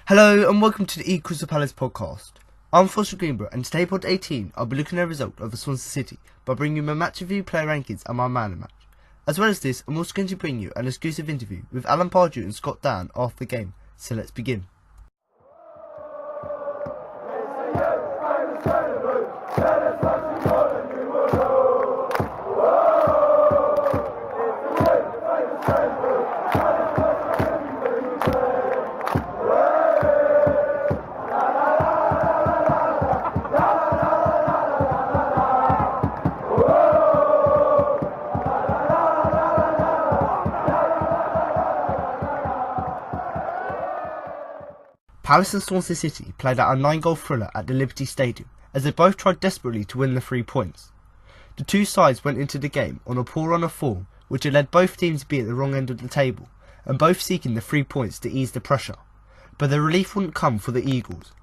Hello and welcome to the Crystal Palace podcast. I'm Alfonso Greenbrook and today pod 18 I'll be looking at the result of the Swansea City by bringing you my match review, player rankings and my man of the match. As well as this, I'm also going to bring you an exclusive interview with Alan Pardew and Scott Dan after the game, so let's begin. Palace and Swansea City played out a 9-goal thriller at the Liberty Stadium as they both tried desperately to win the 3 points. The two sides went into the game on a poor run of form which had led both teams to be at the wrong end of the table and both seeking the 3 points to ease the pressure, but the relief wouldn't come for the Eagles.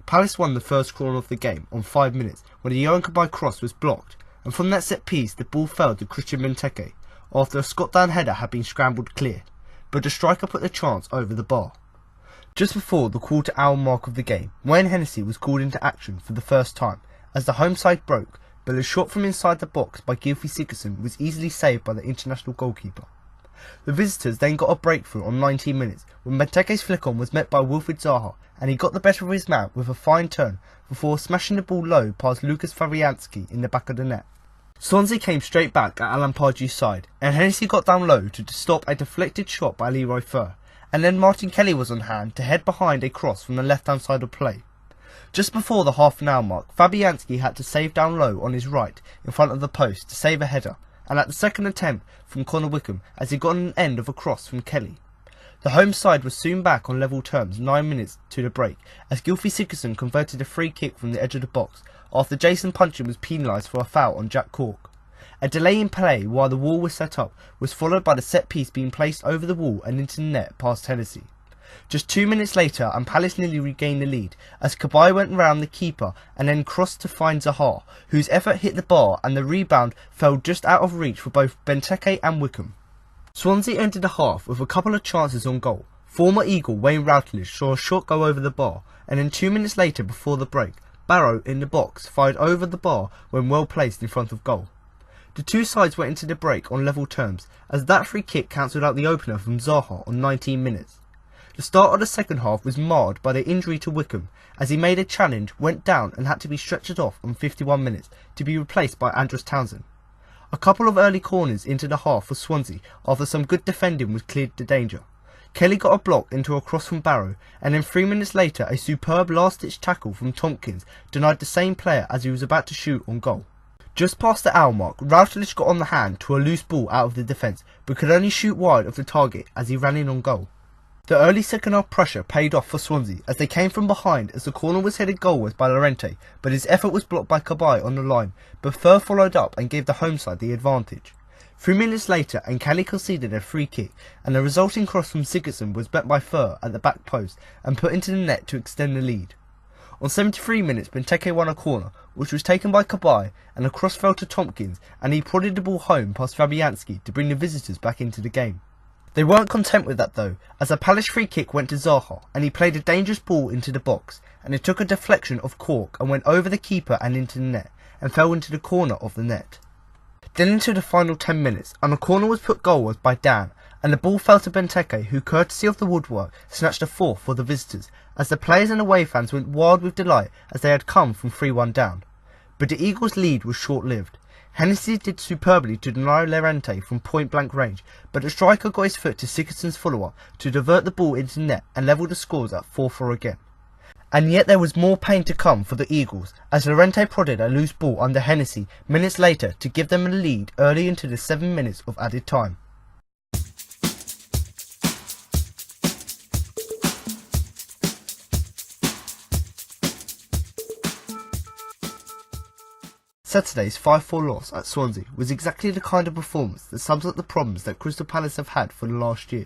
Palace won the first corner of the game on 5 minutes when a Johan Cabaye cross was blocked, and from that set piece the ball fell to Christian Benteke after a Scott Dan header had been scrambled clear, but the striker put the chance over the bar. Just before the quarter-hour mark of the game, Wayne Hennessy was called into action for the first time as the home side broke, but a shot from inside the box by Gylfi Sigurdsson was easily saved by the international goalkeeper. The visitors then got a breakthrough on 19 minutes when Benteke's flick-on was met by Wilfried Zaha and he got the better of his man with a fine turn before smashing the ball low past Lucas Fabianski in the back of the net. Swansea came straight back at Alan Pardew's side and Hennessy got down low to stop a deflected shot by Leroy Fer, and then Martin Kelly was on hand to head behind a cross from the left-hand side of play. Just before the half-an-hour mark, Fabianski had to save down low on his right in front of the post to save a header, and at the second attempt from Connor Wickham as he got on an end of a cross from Kelly. The home side was soon back on level terms 9 minutes to the break as Gylfi Sigurdsson converted a free kick from the edge of the box after Jason Puncheon was penalised for a foul on Jack Cork. A delay in play while the wall was set up was followed by the set piece being placed over the wall and into the net past Hennessy. Just 2 minutes later and Palace nearly regained the lead as Cabaye went round the keeper and then crossed to find Zaha, whose effort hit the bar and the rebound fell just out of reach for both Benteke and Wickham. Swansea ended the half with a couple of chances on goal. Former Eagle Wayne Routledge saw a shot go over the bar, and then 2 minutes later before the break, Barrow in the box fired over the bar when well placed in front of goal. The two sides went into the break on level terms as that free kick cancelled out the opener from Zaha on 19 minutes. The start of the second half was marred by the injury to Wickham as he made a challenge, went down and had to be stretchered off on 51 minutes to be replaced by Andros Townsend. A couple of early corners into the half for Swansea after some good defending was cleared the danger. Kelly got a block into a cross from Barrow and then 3 minutes later a superb last-ditch tackle from Tompkins denied the same player as he was about to shoot on goal. Just past the hour mark, Routledge got on the hand to a loose ball out of the defence but could only shoot wide of the target as he ran in on goal. The early second half pressure paid off for Swansea as they came from behind as the corner was headed goalwards by Llorente, but his effort was blocked by Cabaye on the line, but Fer followed up and gave the home side the advantage. 3 minutes later and Kelly conceded a free kick and the resulting cross from Sigurdsson was met by Fer at the back post and put into the net to extend the lead. On 73 minutes Benteke won a corner which was taken by Cabaye and a cross fell to Tompkins and he prodded the ball home past Fabianski to bring the visitors back into the game. They weren't content with that though as a Palace free kick went to Zaha and he played a dangerous ball into the box and it took a deflection of Cork and went over the keeper and into the net and fell into the corner of the net. Then into the final 10 minutes and a corner was put goalwards by Dan and the ball fell to Benteke who, courtesy of the woodwork, snatched a fourth for the visitors as the players and away fans went wild with delight as they had come from 3-1 down. But the Eagles' lead was short-lived. Hennessy did superbly to deny Llorente from point-blank range, but the striker got his foot to Sigurdsson's follow-up to divert the ball into net and level the scores at 4-4 again. And yet there was more pain to come for the Eagles as Llorente prodded a loose ball under Hennessy minutes later to give them a lead early into the 7 minutes of added time. Saturday's 5-4 loss at Swansea was exactly the kind of performance that sums up the problems that Crystal Palace have had for the last year.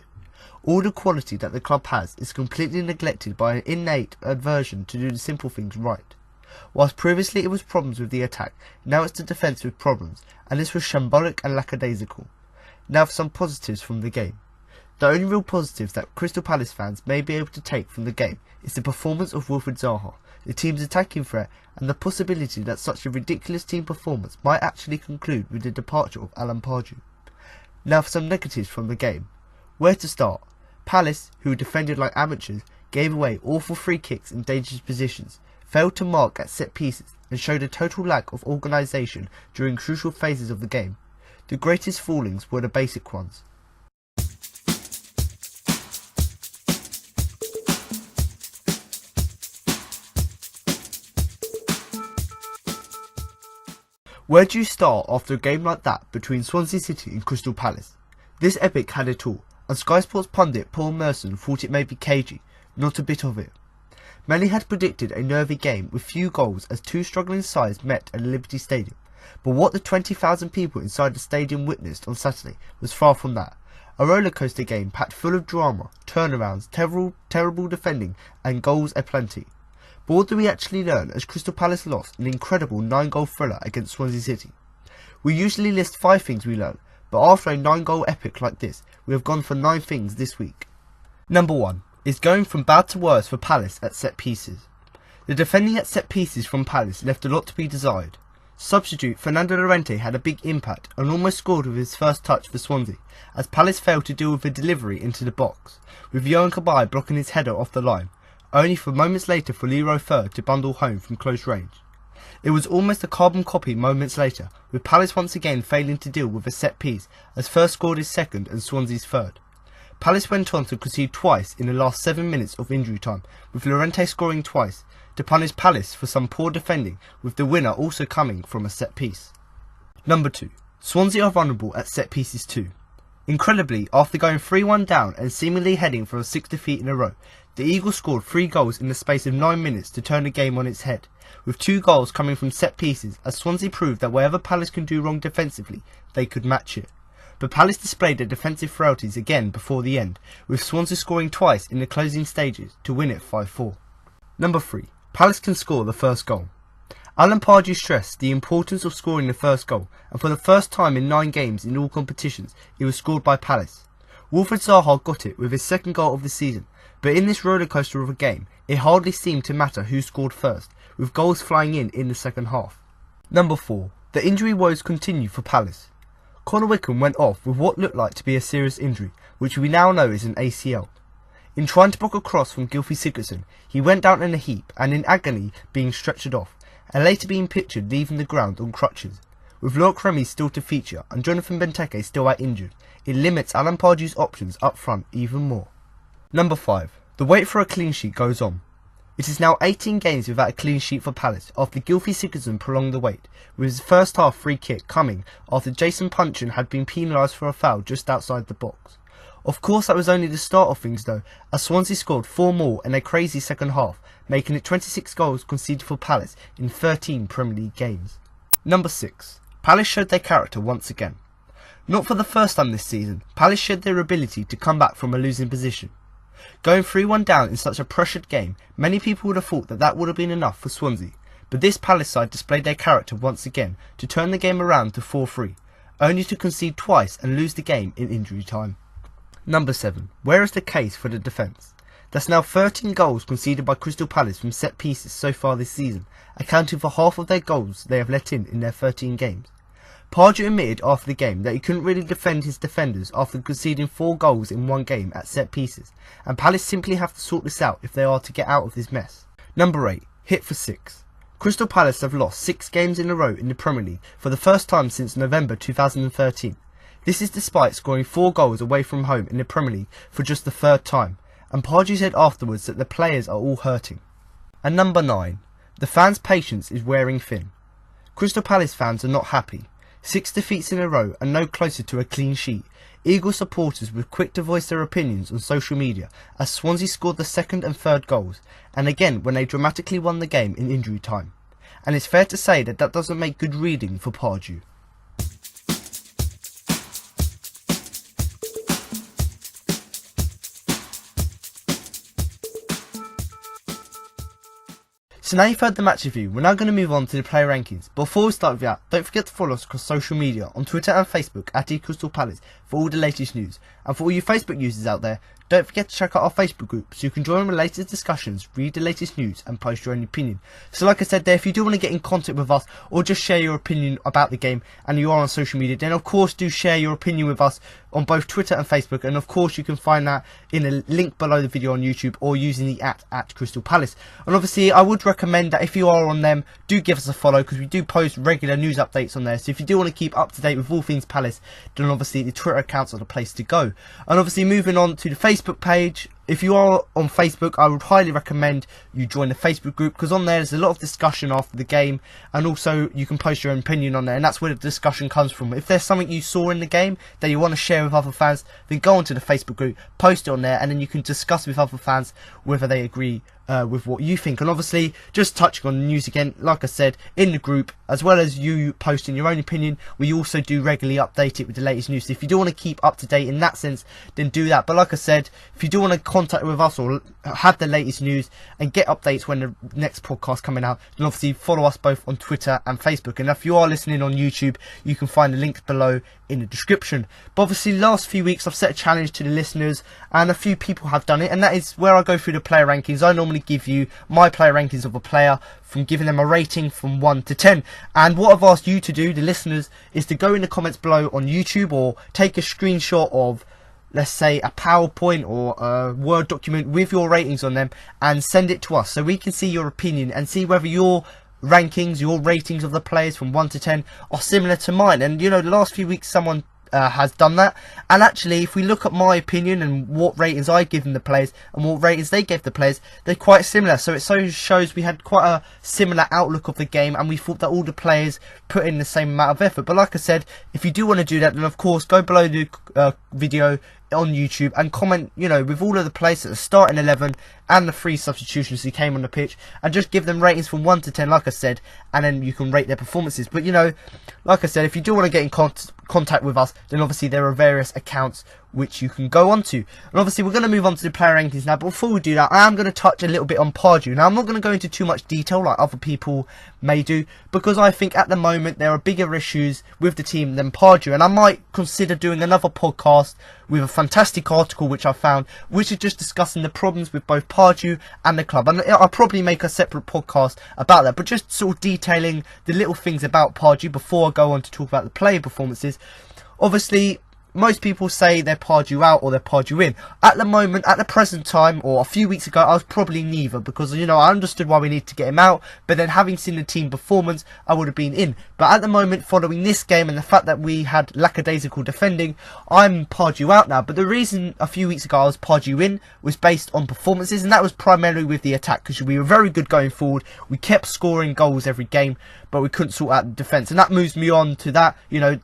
All the quality that the club has is completely neglected by an innate aversion to do the simple things right. Whilst previously it was problems with the attack, now it's the defence with problems, and this was shambolic and lackadaisical. Now for some positives from the game. The only real positives that Crystal Palace fans may be able to take from the game is the performance of Wilfried Zaha, the team's attacking threat, and the possibility that such a ridiculous team performance might actually conclude with the departure of Alan Pardew. Now for some negatives from the game. Where to start? Palace, who defended like amateurs, gave away awful free kicks in dangerous positions, failed to mark at set pieces, and showed a total lack of organisation during crucial phases of the game. The greatest fallings were the basic ones. Where do you start after a game like that between Swansea City and Crystal Palace? This epic had it all, and Sky Sports pundit Paul Merson thought it may be cagey, not a bit of it. Many had predicted a nervy game with few goals as two struggling sides met at Liberty Stadium, but what the 20,000 people inside the stadium witnessed on Saturday was far from that. A rollercoaster game packed full of drama, turnarounds, terrible defending and goals aplenty. But what do we actually learn as Crystal Palace lost an incredible 9-goal thriller against Swansea City? We usually list 5 things we learn, but after a 9-goal epic like this, we have gone for 9 things this week. Number 1 is going from bad to worse for Palace at set pieces. The defending at set pieces from Palace left a lot to be desired. Substitute Fernando Llorente had a big impact and almost scored with his first touch for Swansea, as Palace failed to deal with the delivery into the box, with Yohan Cabaye blocking his header off the line, only for moments later for Leroy Fer to bundle home from close range. It was almost a carbon copy moments later, with Palace once again failing to deal with a set piece, as Fer scored his second and Swansea's third. Palace went on to concede twice in the last 7 minutes of injury time, with Llorente scoring twice, to punish Palace for some poor defending, with the winner also coming from a set piece. Number 2. Swansea are vulnerable at set pieces too. Incredibly, after going 3-1 down and seemingly heading for a 6th defeat in a row, the Eagles scored 3 goals in the space of 9 minutes to turn the game on its head, with 2 goals coming from set pieces, as Swansea proved that wherever Palace can do wrong defensively, they could match it. But Palace displayed their defensive frailties again before the end, with Swansea scoring twice in the closing stages to win it 5-4. Number 3. Palace can score the first goal. Alan Pardew stressed the importance of scoring the first goal, and for the first time in 9 games in all competitions, it was scored by Palace. Wilfried Zaha got it with his second goal of the season, but in this rollercoaster of a game, it hardly seemed to matter who scored first, with goals flying in the second half. Number 4. The injury woes continue for Palace. Connor Wickham went off with what looked like to be a serious injury, which we now know is an ACL. In trying to block a cross from Gylfi Sigurdsson, he went down in a heap and in agony being stretchered off, and later being pictured leaving the ground on crutches. With Loic Remy still to feature and Jonathan Benteke still out injured, it limits Alan Pardew's options up front even more. Number 5. The wait for a clean sheet goes on. It is now 18 games without a clean sheet for Palace after Gylfi Sigurdsson prolonged the wait, with his first half free kick coming after Jason Punchin had been penalised for a foul just outside the box. Of course that was only the start of things though, as Swansea scored 4 more in a crazy second half, making it 26 goals conceded for Palace in 13 Premier League games. Number 6. Palace showed their character once again. Not for the first time this season, Palace showed their ability to come back from a losing position. Going 3-1 down in such a pressured game, many people would have thought that that would have been enough for Swansea, but this Palace side displayed their character once again to turn the game around to 4-3, only to concede twice and lose the game in injury time. Number 7. Where is the case for the defence? That's now 13 goals conceded by Crystal Palace from set pieces so far this season, accounting for half of their goals they have let in their 13 games. Pardew admitted after the game that he couldn't really defend his defenders after conceding 4 goals in one game at set pieces, and Palace simply have to sort this out if they are to get out of this mess. Number 8. Hit for 6. Crystal Palace have lost 6 games in a row in the Premier League for the first time since November 2013. This is despite scoring 4 goals away from home in the Premier League for just the 3rd time, and Pardew said afterwards that the players are all hurting. And number 9. The fans' patience is wearing thin. Crystal Palace fans are not happy. 6 defeats in a row and no closer to a clean sheet. Eagle supporters were quick to voice their opinions on social media as Swansea scored the 2nd and 3rd goals, and again when they dramatically won the game in injury time. And it's fair to say that that doesn't make good reading for Pardew. So now you've heard the match review, we're now going to move on to the player rankings. But before we start with that, don't forget to follow us across social media on Twitter and Facebook at Crystal Palace for all the latest news. And for all you Facebook users out there, don't forget to check out our Facebook group so you can join the latest discussions, read the latest news and post your own opinion. So like I said there, if you do want to get in contact with us or just share your opinion about the game and you are on social media, then of course do share your opinion with us on both Twitter and Facebook, and of course you can find that in a link below the video on YouTube or using the at Crystal Palace. And obviously I would recommend that if you are on them, do give us a follow because we do post regular news updates on there. So if you do want to keep up to date with all things Palace, then obviously the Twitter accounts are the place to go. And obviously moving on to the Facebook page, if you are on Facebook, I would highly recommend you join the Facebook group because on there's a lot of discussion after the game, and also you can post your own opinion on there, and that's where the discussion comes from. If there's something you saw in the game that you want to share with other fans, then go onto the Facebook group, post it on there, and then you can discuss with other fans whether they agree with what you think. And obviously, just touching on the news again, like I said, in the group, as well as you posting your own opinion, we also do regularly update it with the latest news. So if you do want to keep up to date in that sense, then do that. But like I said, if you do want to contact with us or have the latest news and get updates when the next podcast coming out, then obviously follow us both on Twitter and Facebook. And if you are listening on YouTube, you can find the links below in the description. But obviously last few weeks I've set a challenge to the listeners and a few people have done it, and that is where I go through the player rankings. I normally give you my player rankings of a player, from giving them a rating from 1 to 10. And what I've asked you to do, the listeners, is to go in the comments below on YouTube or take a screenshot of, let's say, a PowerPoint or a Word document with your ratings on them and send it to us so we can see your opinion and see whether your rankings, your ratings of the players from 1 to 10 are similar to mine. And you know, the last few weeks someone has done that, and actually if we look at my opinion and what ratings I give the players and what ratings they gave the players, they're quite similar. So it shows we had quite a similar outlook of the game, and we thought that all the players put in the same amount of effort. But like I said, if you do want to do that, then of course go below the video on YouTube and comment, you know, with all of the players at the starting 11 and the 3 substitutions who came on the pitch, and just give them ratings from 1 to 10 like I said, and then you can rate their performances. But you know, like I said, if you do want to get in contact with us, then obviously there are various accounts which you can go on to. And obviously we're going to move on to the player rankings now, but before we do that, I am going to touch a little bit on Pardew. Now I'm not going to go into too much detail like other people may do, because I think at the moment there are bigger issues with the team than Pardew, and I might consider doing another podcast with a fantastic article which I found, which is just discussing the problems with both Pardew and the club. And I'll probably make a separate podcast about that, but just sort of detailing the little things about Pardew before I go on to talk about the player performances. Obviously, most people say they're Pardew out or they're Pardew in. At the moment, at the present time, or a few weeks ago, I was probably neither, because, you know, I understood why we need to get him out, but then having seen the team performance, I would have been in. But at the moment, following this game and the fact that we had lackadaisical defending, I'm Pardew out now. But the reason a few weeks ago I was Pardew in was based on performances, and that was primarily with the attack, because we were very good going forward. We kept scoring goals every game, but we couldn't sort out the defence, and that moves me on to that, you know,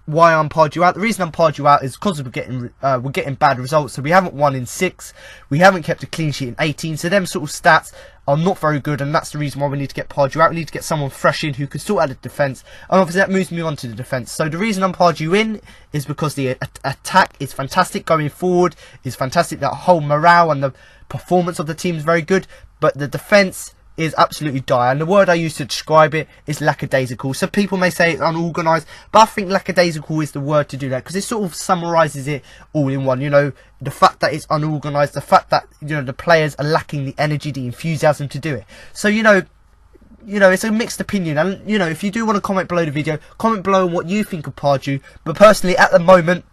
why I'm Pardew out. The reason I'm Pardew out is because we're getting bad results. So we haven't won in 6, we haven't kept a clean sheet in 18, so them sort of stats are not very good, and that's the reason why we need to get Pardew out. We need to get someone fresh in who can sort out the defence, and obviously that moves me on to the defence. So the reason I'm Pardew in is because the attack is fantastic, going forward is fantastic, that whole morale and the performance of the team is very good, but the defence is absolutely dire, and the word I use to describe it is lackadaisical. So people may say it's unorganised, but I think lackadaisical is the word to do that, because it sort of summarises it all in one. You know, the fact that it's unorganised, the fact that, you know, the players are lacking the energy, the enthusiasm to do it. So you know, it's a mixed opinion, and you know, if you do want to comment below the video, comment below on what you think of Pardew. But personally, at the moment,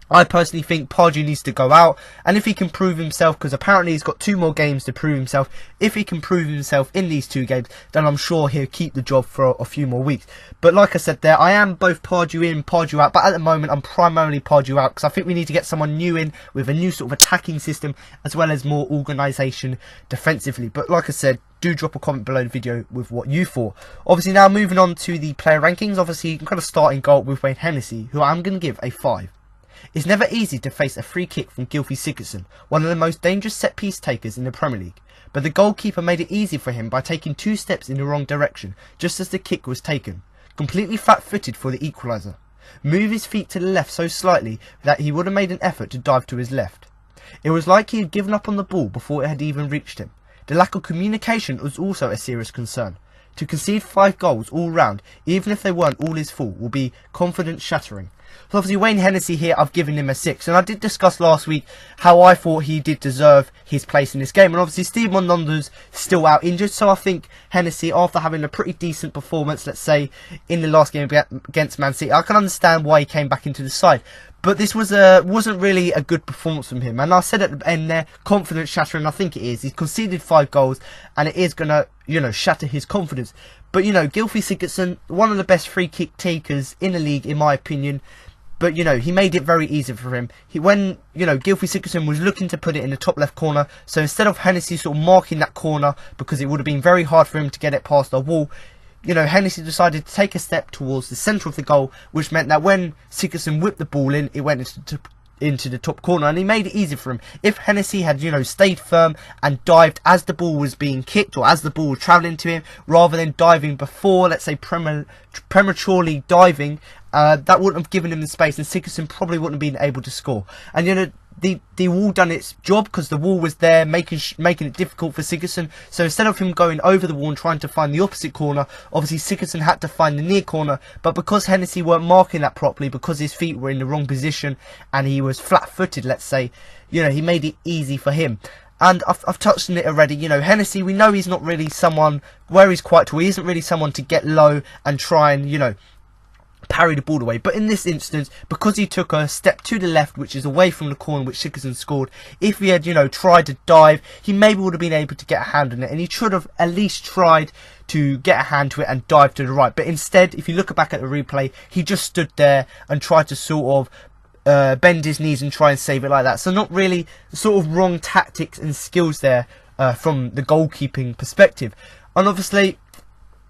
I personally think Pardew needs to go out, and if he can prove himself, because apparently he's got 2 more games to prove himself, if he can prove himself in these 2 games, then I'm sure he'll keep the job for a few more weeks. But like I said there, I am both Pardew in, Pardew out, but at the moment I'm primarily Pardew out, because I think we need to get someone new in with a new sort of attacking system, as well as more organisation defensively. But like I said, do drop a comment below the video with what you thought. Obviously now moving on to the player rankings, obviously you can kind of start in goal with Wayne Hennessy, who I'm going to give a 5. It's never easy to face a free kick from Gylfi Sigurdsson, one of the most dangerous set-piece takers in the Premier League, but the goalkeeper made it easy for him by taking 2 steps in the wrong direction just as the kick was taken, completely flat-footed for the equaliser. Move his feet to the left so slightly that he would have made an effort to dive to his left. It was like he had given up on the ball before it had even reached him. the lack of communication was also a serious concern. To concede 5 goals all round, even if they weren't all his fault, will be confidence shattering. So obviously Wayne Hennessy here, I've given him a 6, and I did discuss last week how I thought he did deserve his place in this game, and obviously Steve Mondondo's still out injured, so I think Hennessy, after having a pretty decent performance, let's say, in the last game against Man City, I can understand why he came back into the side. But this wasn't really a good performance from him. And I said at the end there, confidence shattering, I think it is. He's conceded 5 goals and it is going to, shatter his confidence. But, Gylfi Sigurdsson, one of the best free kick takers in the league, in my opinion. But, he made it very easy for him. When Gylfi Sigurdsson was looking to put it in the top left corner, so instead of Hennessy sort of marking that corner, because it would have been very hard for him to get it past the wall, Hennessy decided to take a step towards the centre of the goal, which meant that when Sigurdsson whipped the ball in, it went into the top corner, and he made it easy for him. If Hennessy had, stayed firm and dived as the ball was being kicked, or as the ball was travelling to him, rather than diving before, let's say, prematurely diving, that wouldn't have given him the space, and Sigurdsson probably wouldn't have been able to score. And, the wall done its job, because the wall was there, making it difficult for Sigurdsson. So instead of him going over the wall and trying to find the opposite corner, obviously Sigurdsson had to find the near corner. But because Hennessy weren't marking that properly, because his feet were in the wrong position and he was flat-footed, let's say, he made it easy for him. And I've touched on it already, Hennessy, we know he's not really someone, where he's quite tall, he isn't really someone to get low and try and, parry the ball away. But in this instance, because he took a step to the left, which is away from the corner which Sigurdsson scored, if he had, tried to dive, he maybe would have been able to get a hand on it, and he should have at least tried to get a hand to it and dive to the right. But instead, if you look back at the replay, he just stood there and tried to sort of bend his knees and try and save it like that. So not really sort of wrong tactics and skills there from the goalkeeping perspective. And obviously,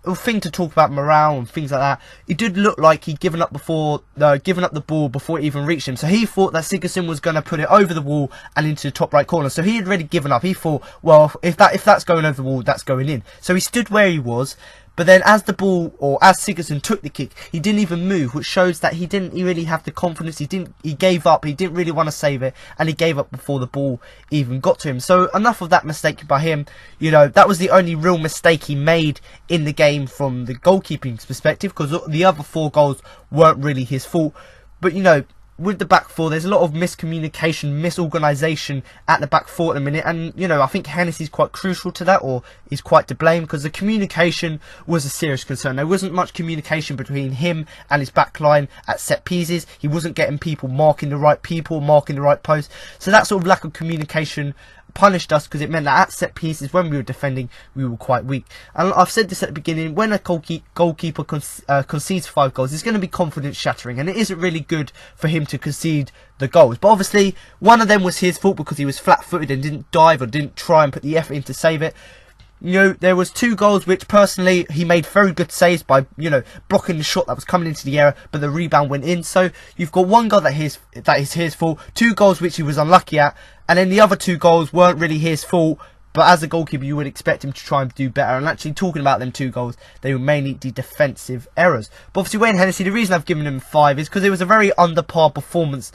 a thing to talk about morale and things like that, it did look like he'd given up the ball before it even reached him. So he thought that Sigurdsson was going to put it over the wall and into the top right corner. So he had already given up. He thought, well, if that's going over the wall, that's going in. So he stood where he was. But then as the ball, or as Sigurdsson took the kick, he didn't even move, which shows that he didn't really have the confidence. He gave up. He didn't really want to save it, and he gave up before the ball even got to him. So enough of that mistake by him. That was the only real mistake he made in the game from the goalkeeping perspective, because the other 4 goals weren't really his fault. But with the back 4, there's a lot of miscommunication, misorganisation at the back 4 at the minute, and I think Hennessy's quite crucial to that, or is quite to blame, because the communication was a serious concern. There wasn't much communication between him and his back line at set pieces. He wasn't getting people marking the right people, marking the right post. So that sort of lack of communication punished us, because it meant that at set pieces, when we were defending, we were quite weak. And I've said this at the beginning, when a goalkeeper concedes 5 goals, it's going to be confidence shattering, and it isn't really good for him to concede the goals. But obviously one of them was his fault, because he was flat-footed and didn't dive or didn't try and put the effort in to save it. There was 2 goals which personally he made very good saves by, blocking the shot that was coming into the area, but the rebound went in. So you've got 1 goal that is his fault, 2 goals which he was unlucky at, and then the other 2 goals weren't really his fault. But as a goalkeeper, you would expect him to try and do better. And actually, talking about them 2 goals, they were mainly the defensive errors. But obviously, Wayne Hennessy, the reason I've given him 5 is because it was a very under par performance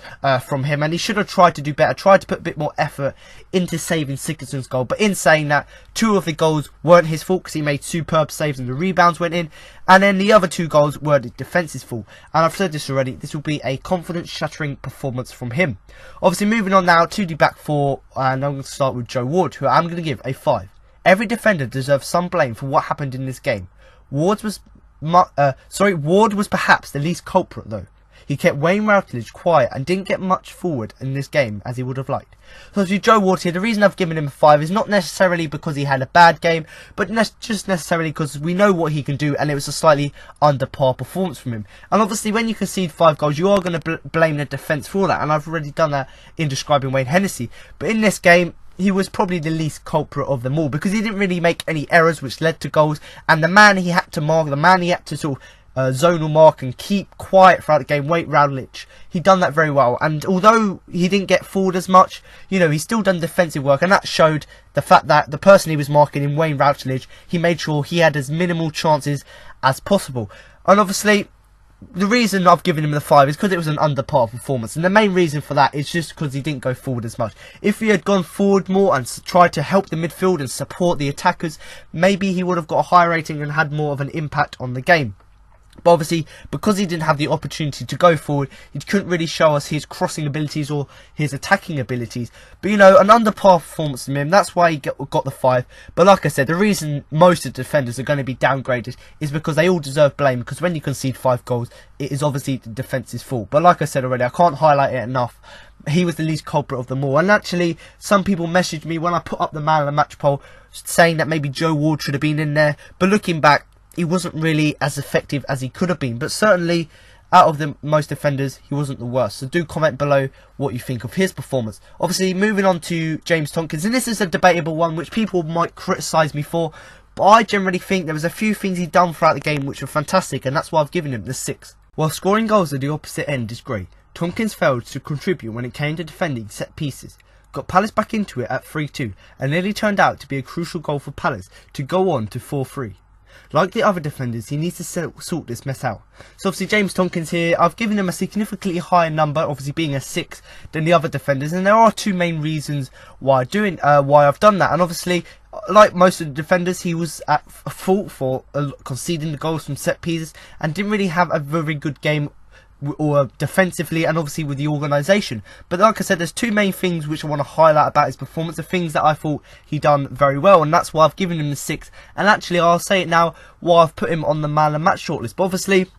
from him. And he should have tried to do better, tried to put a bit more effort into saving Sigurdsson's goal. But in saying that, 2 of the goals weren't his fault, because he made superb saves and the rebounds went in. And then the other 2 goals were the defence's fault. And I've said this already, this will be a confidence-shattering performance from him. Obviously, moving on now to the back 4, and I'm going to start with Joe Ward, who I'm going to give a 5. Every defender deserves some blame for what happened in this game. Ward was perhaps the least culprit, though. He kept Wayne Routledge quiet and didn't get much forward in this game as he would have liked. So obviously Joe Ward here, the reason I've given him a 5 is not necessarily because he had a bad game, but just necessarily because we know what he can do, and it was a slightly under par performance from him. And obviously when you concede 5 goals, you are going to blame the defence for that, and I've already done that in describing Wayne Hennessy. But in this game, he was probably the least culprit of them all, because he didn't really make any errors which led to goals, and the man he had to mark, the man he had to sort of zonal mark and keep quiet throughout the game, Wayne Routledge, he done that very well. And although he didn't get forward as much, he's still done defensive work, and that showed the fact that the person he was marking in Wayne Routledge, he made sure he had as minimal chances as possible. And obviously the reason I've given him the 5 is because it was an under par performance, and the main reason for that is just because he didn't go forward as much. If he had gone forward more and tried to help the midfield and support the attackers, maybe he would have got a higher rating and had more of an impact on the game. But obviously, because he didn't have the opportunity to go forward, he couldn't really show us his crossing abilities or his attacking abilities. But, you know, an under par performance from him, that's why he got the 5. But like I said, the reason most of the defenders are going to be downgraded is because they all deserve blame. Because when you concede 5 goals, it is obviously the defence's fault. But like I said already, I can't highlight it enough. He was the least culprit of them all. And actually, some people messaged me when I put up the man of the match poll, saying that maybe Joe Ward should have been in there. But looking back, he wasn't really as effective as he could have been, but certainly out of the most defenders, he wasn't the worst. So do comment below what you think of his performance. Obviously, moving on to James Tomkins, and this is a debatable one which people might criticise me for, but I generally think there was a few things he'd done throughout the game which were fantastic, and that's why I've given him the 6. While scoring goals at the opposite end is great, Tomkins failed to contribute when it came to defending set pieces. Got Palace back into it at 3-2, and nearly turned out to be a crucial goal for Palace to go on to 4-3. Like the other defenders, he needs to sort this mess out. So obviously James Tomkins here, I've given him a significantly higher number, obviously being a 6 than the other defenders, and there are 2 main reasons why I've done that. And obviously, like most of the defenders, he was at fault for conceding the goals from set pieces and didn't really have a very good game or defensively, and obviously with the organisation. But like I said, there's 2 main things which I want to highlight about his performance, the things that I thought he done very well, and that's why I've given him the 6. And actually, I'll say it now, why I've put him on the man of the match shortlist. But obviously,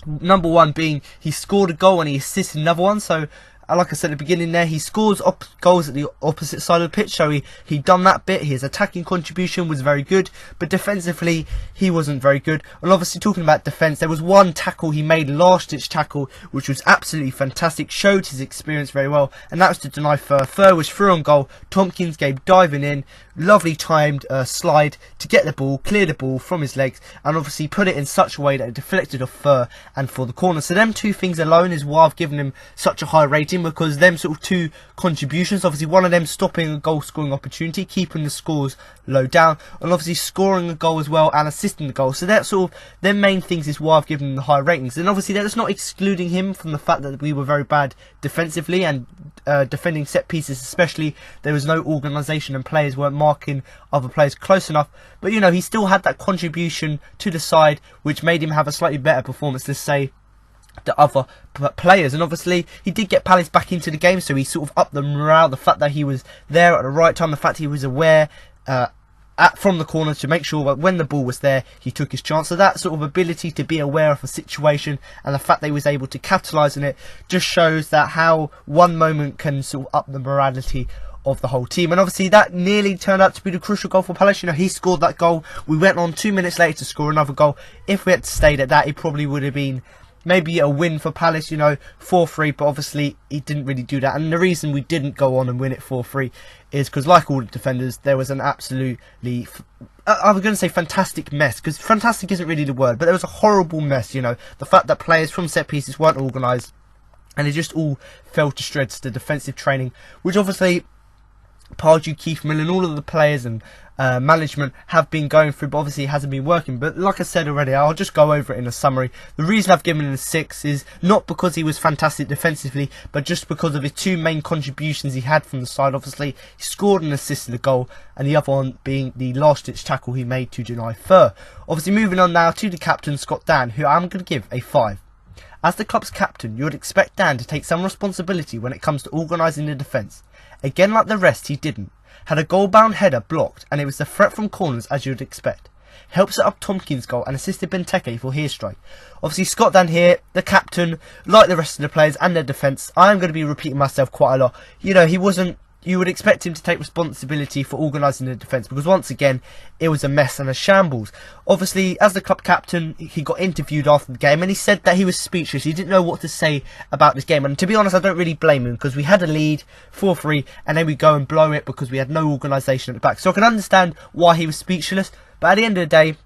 number 1 being he scored a goal and he assisted another one. So like I said at the beginning there, he scores goals at the opposite side of the pitch, so he done that bit. His attacking contribution was very good, but defensively he wasn't very good. And obviously, talking about defence, there was one tackle he made, last ditch tackle, which was absolutely fantastic, showed his experience very well, and that was to deny Fur. Fur was through on goal, Tomkins came diving in, lovely timed slide to get the ball, clear the ball from his legs, and obviously put it in such a way that it deflected off Fur and for the corner. So them 2 things alone is why I've given him such a high rating, because them sort of 2 contributions, obviously one of them stopping a goal scoring opportunity, keeping the scores low down, and obviously scoring a goal as well and assisting the goal. So that's sort of their main things is why I've given him the high ratings. And obviously that's not excluding him from the fact that we were very bad defensively and defending set pieces especially. There was no organisation and players weren't marking other players close enough, but you know, he still had that contribution to the side which made him have a slightly better performance than say the other players. And obviously he did get Palace back into the game, so he sort of upped the morale, the fact that he was there at the right time, the fact he was aware from the corner to make sure that when the ball was there he took his chance. So that sort of ability to be aware of a situation and the fact that he was able to capitalise on it just shows that how one moment can sort of up the morality of the whole team. And obviously that nearly turned out to be the crucial goal for Palace. You know, he scored that goal, we went on 2 minutes later to score another goal. If we had stayed at that, it probably would have been maybe a win for Palace, you know, 4-3, but obviously he didn't really do that. And the reason we didn't go on and win it 4-3 is because, like all the defenders, there was an absolutely, I was going to say fantastic mess, because fantastic isn't really the word, but there was a horrible mess, you know. The fact that players from set pieces weren't organised, and it just all fell to shreds, the defensive training, which obviously Pardew, Keith Millen, all of the players and management have been going through, but obviously it hasn't been working. But like I said already, I'll just go over it in a summary. The reason I've given him a 6 is not because he was fantastic defensively, but just because of his 2 main contributions he had from the side. Obviously he scored and assisted a goal, and the other one being the last ditch tackle he made to deny Fur. Obviously moving on now to the captain, Scott Dan, who I'm going to give a 5. As the club's captain, you would expect Dan to take some responsibility when it comes to organising the defence. Again, like the rest, he didn't. Had a goal-bound header blocked, and it was the threat from corners as you would expect. Helped set up Tomkins' goal and assisted Benteke for his strike. Obviously, Scott Dan here, the captain, like the rest of the players and their defence, I am going to be repeating myself quite a lot. You know, he wasn't, you would expect him to take responsibility for organising the defence, because once again it was a mess and a shambles. Obviously, as the club captain, he got interviewed after the game and he said that he was speechless. He didn't know what to say about this game, and to be honest, I don't really blame him, because we had a lead 4-3 and then we go and blow it because we had no organisation at the back. So I can understand why he was speechless, but at the end of the day,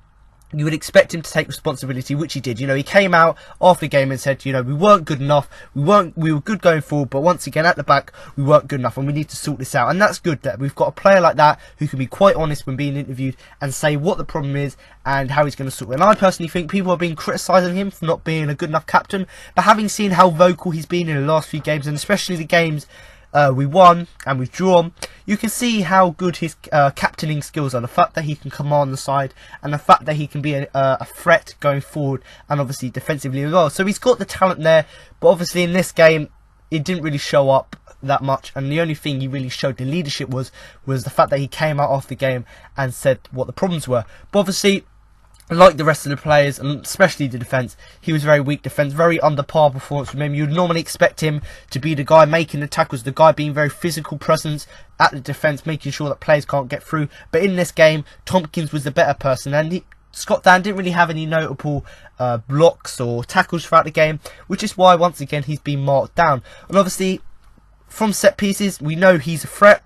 you would expect him to take responsibility, which he did. You know, he came out after the game and said, you know, we weren't good enough. We were good going forward, but once again, at the back, we weren't good enough, and we need to sort this out. And that's good that we've got a player like that who can be quite honest when being interviewed and say what the problem is and how he's going to sort it. And I personally think people have been criticising him for not being a good enough captain, but having seen how vocal he's been in the last few games, and especially the games we won and we've drawn, you can see how good his captaining skills are. The fact that he can command the side, and the fact that he can be a threat going forward and obviously defensively as well. So he's got the talent there, but obviously in this game it didn't really show up that much, and the only thing he really showed the leadership was the fact that he came out after the game and said what the problems were. But obviously, like the rest of the players, and especially the defence, he was very weak defence, very under par performance from him. You'd normally expect him to be the guy making the tackles, the guy being very physical presence at the defence, making sure that players can't get through. But in this game, Tompkins was the better person, and Scott Dan didn't really have any notable blocks or tackles throughout the game, which is why, once again, he's been marked down. And obviously, from set pieces, we know he's a threat.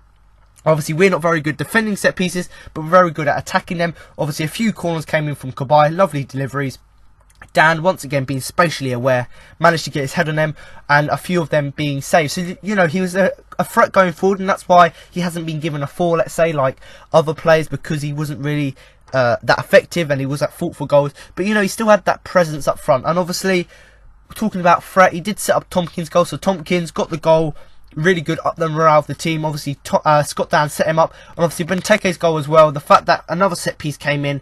Obviously, we're not very good defending set pieces, but we're very good at attacking them. Obviously, a few corners came in from Kabai, lovely deliveries. Dan, once again, being spatially aware, managed to get his head on them, and a few of them being saved. So, you know, he was a threat going forward, and that's why he hasn't been given a 4, let's say, like other players, because he wasn't really that effective, and he was at fault for goals. But, you know, he still had that presence up front. And obviously, talking about threat, he did set up Tompkins' goal, so Tompkins got the goal. Really good up the morale of the team. Obviously, Scott Dan set him up, and obviously Benteke's goal as well. The fact that another set piece came in,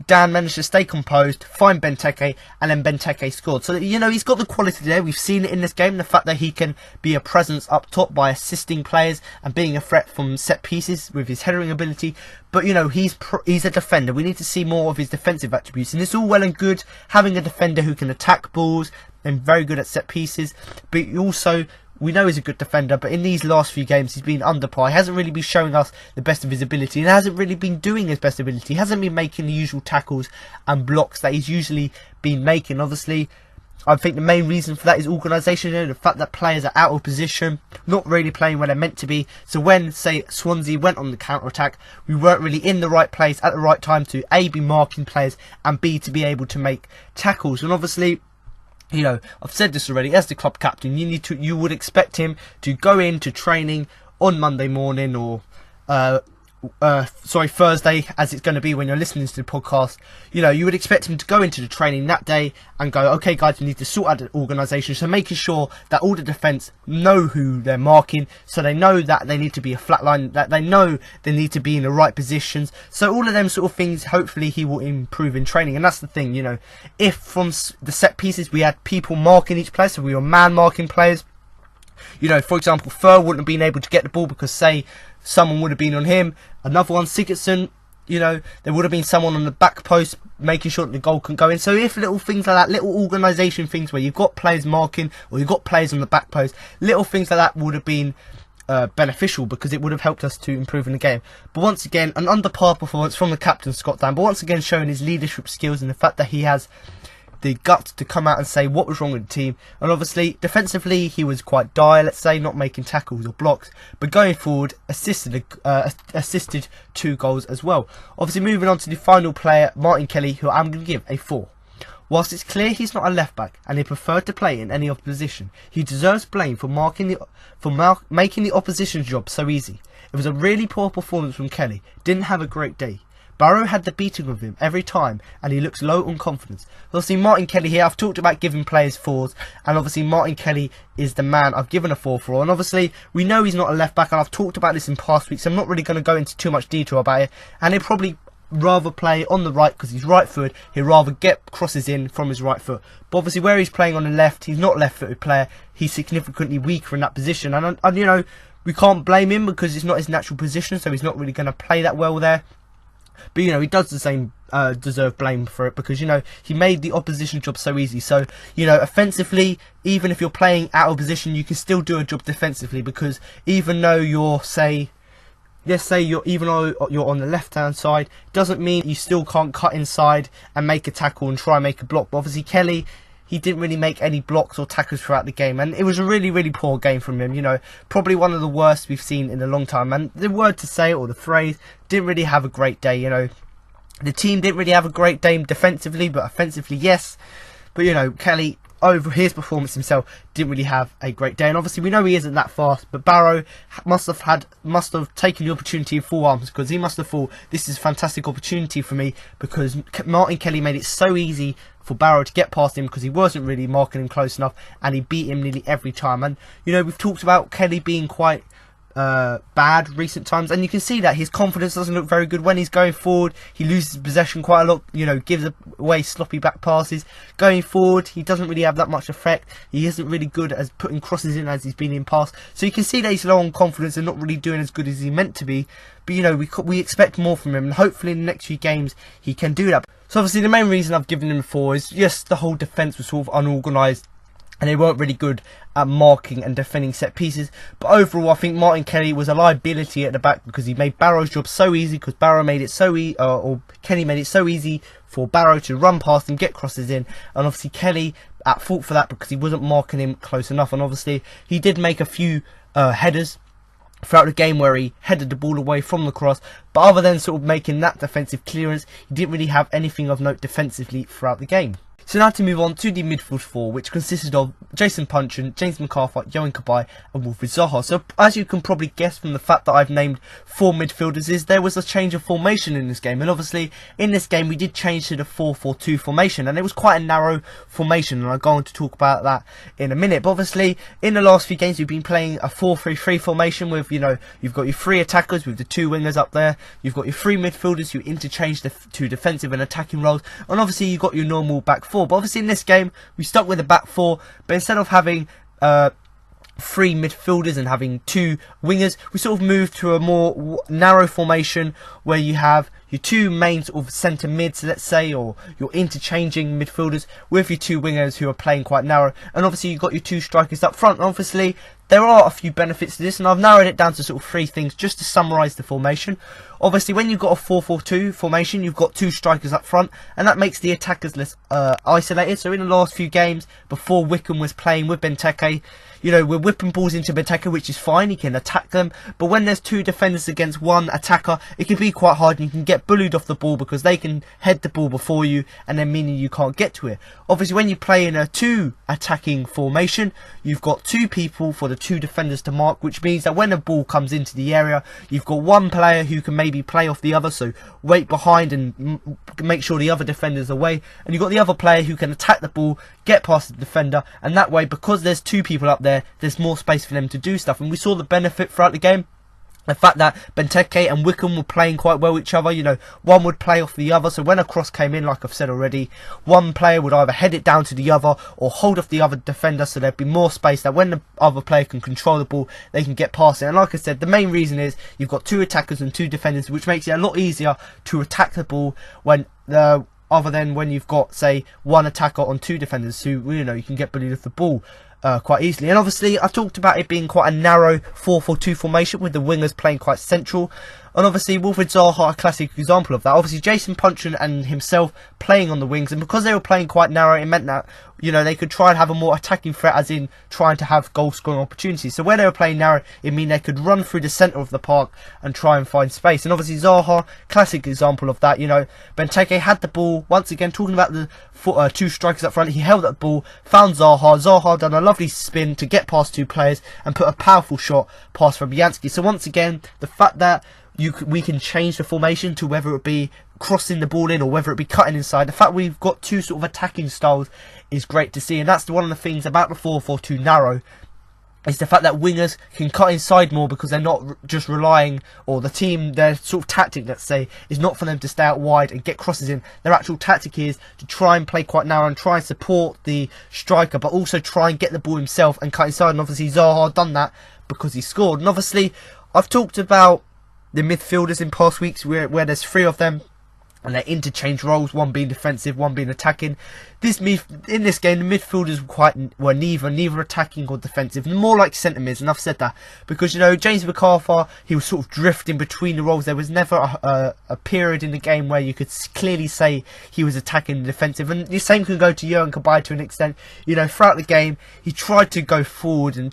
Dan managed to stay composed, find Benteke, and then Benteke scored. So, you know, he's got the quality there. We've seen it in this game, the fact that he can be a presence up top by assisting players and being a threat from set pieces with his headering ability. But, you know, he's a defender. We need to see more of his defensive attributes, and it's all well and good having a defender who can attack balls and very good at set pieces, but also, we know he's a good defender, but in these last few games he's been under par. He hasn't really been showing us the best of his ability, and hasn't really been doing his best ability. He hasn't been making the usual tackles and blocks that he's usually been making. Obviously, I think the main reason for that is organisation, the fact that players are out of position, not really playing where they're meant to be. So when, say, Swansea went on the counter-attack, we weren't really in the right place at the right time to A, be marking players, and B, to be able to make tackles. And obviously, you know, I've said this already, as the club captain, you would expect him to go into training on Monday morning, or Thursday, as it's going to be when you're listening to the podcast. You know, you would expect him to go into the training that day and go, okay guys, we need to sort out the organisation. So making sure that all the defence know who they're marking, so they know that they need to be a flat line, that they know they need to be in the right positions. So all of them sort of things, hopefully he will improve in training. And that's the thing, you know, if from the set pieces we had people marking each player, so we were man marking players, you know, for example, Fur wouldn't have been able to get the ball because, say, someone would have been on him. Another one, Sigurdsson, you know, there would have been someone on the back post making sure that the goal can go in. So if little things like that, little organisation things where you've got players marking or you've got players on the back post, little things like that would have been beneficial, because it would have helped us to improve in the game. But once again, an under par performance from the captain, Scott Dan, but once again showing his leadership skills and the fact that he has the guts to come out and say what was wrong with the team. And obviously, defensively, he was quite dire, let's say, not making tackles or blocks, but going forward, assisted 2 goals as well. Obviously, moving on to the final player, Martin Kelly, who I'm going to give a 4. Whilst it's clear he's not a left back and he preferred to play in any other position, he deserves blame for making the opposition's job so easy. It was a really poor performance from Kelly. Didn't have a great day. Barrow had the beating of him every time, and he looks low on confidence. Obviously, Martin Kelly here, I've talked about giving players 4s, and obviously Martin Kelly is the man I've given a 4 for. And obviously, we know he's not a left back, and I've talked about this in past weeks, so I'm not really going to go into too much detail about it. And he'll probably rather play on the right because he's right-footed. He'll rather get crosses in from his right foot. But obviously, where he's playing on the left, he's not a left-footed player. He's significantly weaker in that position, and you know, we can't blame him because it's not his natural position, so he's not really going to play that well there. But, you know, he does the same, deserve blame for it, because, you know, he made the opposition job so easy. So, you know, offensively, even if you're playing out of position, you can still do a job defensively, because even though you're, even though you're on the left-hand side, doesn't mean you still can't cut inside and make a tackle and try and make a block. But obviously, Kelly, he didn't really make any blocks or tackles throughout the game, and it was a really, really poor game from him. You know, probably one of the worst we've seen in a long time. And the word to say it, or the phrase, didn't really have a great day. You know, The team didn't really have a great game defensively, but offensively, yes. But, you know, Kelly, over his performance himself, didn't really have a great day. And obviously, we know he isn't that fast, but Barrow must have taken the opportunity in full arms, because he must have thought, this is a fantastic opportunity for me, because Martin Kelly made it so easy for Barrow to get past him, because he wasn't really marking him close enough, and he beat him nearly every time. And, you know, we've talked about Kelly being quite bad recent times, and you can see that his confidence doesn't look very good when he's going forward. He loses possession quite a lot, you know, gives away sloppy back passes. Going forward, he doesn't really have that much effect. He isn't really good as putting crosses in as he's been in past, so you can see that he's low on confidence and not really doing as good as he meant to be. But, you know, we expect more from him, and hopefully in the next few games he can do that. So obviously the main reason I've given him 4 is just the whole defence was sort of unorganised, and they weren't really good at marking and defending set pieces. But overall, I think Martin Kelly was a liability at the back, because he made Barrow's job so easy, because Barrow made it so easy, or Kelly made it so easy for Barrow to run past and get crosses in. And obviously Kelly at fault for that, because he wasn't marking him close enough. And obviously he did make a few headers throughout the game where he headed the ball away from the cross, but other than sort of making that defensive clearance, he didn't really have anything of note defensively throughout the game. So now to move on to the midfield 4, which consisted of Jason Puncheon, James McArthur, Yohan Cabaye and Wilfried Zaha. So as you can probably guess from the fact that I've named 4 midfielders, is there was a change of formation in this game. And obviously in this game we did change to the 4-4-2 formation, and it was quite a narrow formation, and I'll go on to talk about that in a minute. But obviously in the last few games we've been playing a 4-3-3 formation with, you know, you've got your 3 attackers with the 2 wingers up there, you've got your 3 midfielders who interchange the 2 defensive and attacking roles, and obviously you've got your normal back 4. But obviously in this game we stuck with the back 4, but instead of having 3 midfielders and having 2 wingers, we sort of moved to a more narrow formation where you have your 2 main sort of centre mids, let's say, or your interchanging midfielders with your 2 wingers who are playing quite narrow, and obviously you've got your 2 strikers up front. And obviously there are a few benefits to this, and I've narrowed it down to sort of 3 things just to summarise the formation. Obviously when you've got a 4-4-2 formation, you've got 2 strikers up front, and that makes the attackers less isolated. So in the last few games before Wickham was playing with Benteke, you know, we're whipping balls into Benteke, which is fine, he can attack them, but when there's 2 defenders against 1 attacker, it can be quite hard, and you can get bullied off the ball because they can head the ball before you, and then meaning you can't get to it. Obviously when you play in a 2 attacking formation, you've got 2 people for the 2 defenders to mark, which means that when a ball comes into the area, you've got 1 player who can maybe play off the other, so wait behind and make sure the other defender's away, and you've got the other player who can attack the ball, get past the defender, and that way, because there's 2 people up there, there's more space for them to do stuff. And we saw the benefit throughout the game. The fact that Benteke and Wickham were playing quite well with each other, you know, one would play off the other, so when a cross came in, like I've said already, one player would either head it down to the other or hold off the other defender, so there'd be more space that when the other player can control the ball, they can get past it. And like I said, the main reason is you've got 2 attackers and 2 defenders, which makes it a lot easier to attack the ball when other than when you've got, say, 1 attacker on 2 defenders who, you know, you can get bullied off the ball quite easily. And obviously I've talked about it being quite a narrow 4-4-2 formation with the wingers playing quite central, and obviously Wilfried Zaha, a classic example of that. Obviously Jason Puncheon and himself playing on the wings, and because they were playing quite narrow, it meant that, you know, they could try and have a more attacking threat, as in trying to have goal scoring opportunities. So where they were playing narrow, it meant they could run through the centre of the park and try and find space. And obviously Zaha, classic example of that. You know, Benteke had the ball, once again talking about the 2 strikers up front, he held that ball, found Zaha, Zaha done a lovely spin to get past 2 players and put a powerful shot past Fabianski. So once again, the fact that we can change the formation to whether it be crossing the ball in or whether it be cutting inside, the fact we've got 2 sort of attacking styles is great to see. And that's one of the things about the 4-4-2 narrow, is the fact that wingers can cut inside more, because they're not just relying, or the team, their sort of tactic, let's say, is not for them to stay out wide and get crosses in. Their actual tactic is to try and play quite narrow and try and support the striker, but also try and get the ball himself and cut inside. And obviously Zaha done that because he scored. And obviously I've talked about the midfielders in past weeks where there's 3 of them and they interchange roles, one being defensive, one being attacking. in this game, the midfielders were neither attacking or defensive, more like centre mids. And I've said that because, you know, James McArthur, he was sort of drifting between the roles. There was never a period in the game where you could clearly say he was attacking and defensive. And the same can go to Yohan Cabaye to an extent. You know, throughout the game, he tried to go forward and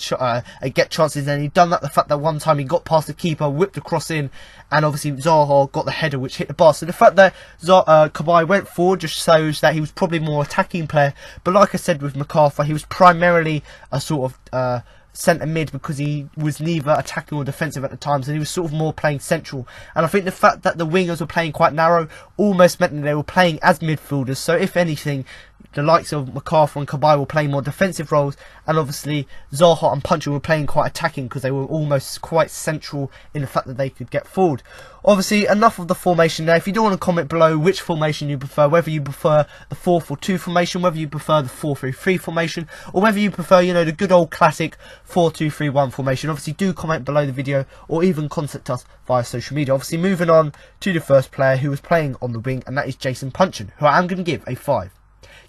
get chances, and he'd done that. The fact that one time he got past the keeper, whipped the cross in, and obviously Zaha got the header which hit the bar. So the fact that Cabaye went forward just shows that he was probably more attacking player. But like I said with McArthur, he was primarily a sort of centre mid because he was neither attacking or defensive at the time, so he was sort of more playing central. And I think the fact that the wingers were playing quite narrow almost meant that they were playing as midfielders. So if anything, the likes of McArthur and Cabaye were playing more defensive roles, and obviously Zaha and Puncher were playing quite attacking because they were almost quite central in the fact that they could get forward. Obviously, enough of the formation there. If you do want to comment below which formation you prefer, whether you prefer the 4-4-2 formation, whether you prefer the 4-3-3 formation, or whether you prefer, you know, the good old classic 4-2-3-1 formation, obviously do comment below the video or even contact us via social media. Obviously, moving on to the first player who was playing on the wing, and that is Jason Puncheon, who I'm going to give a 5.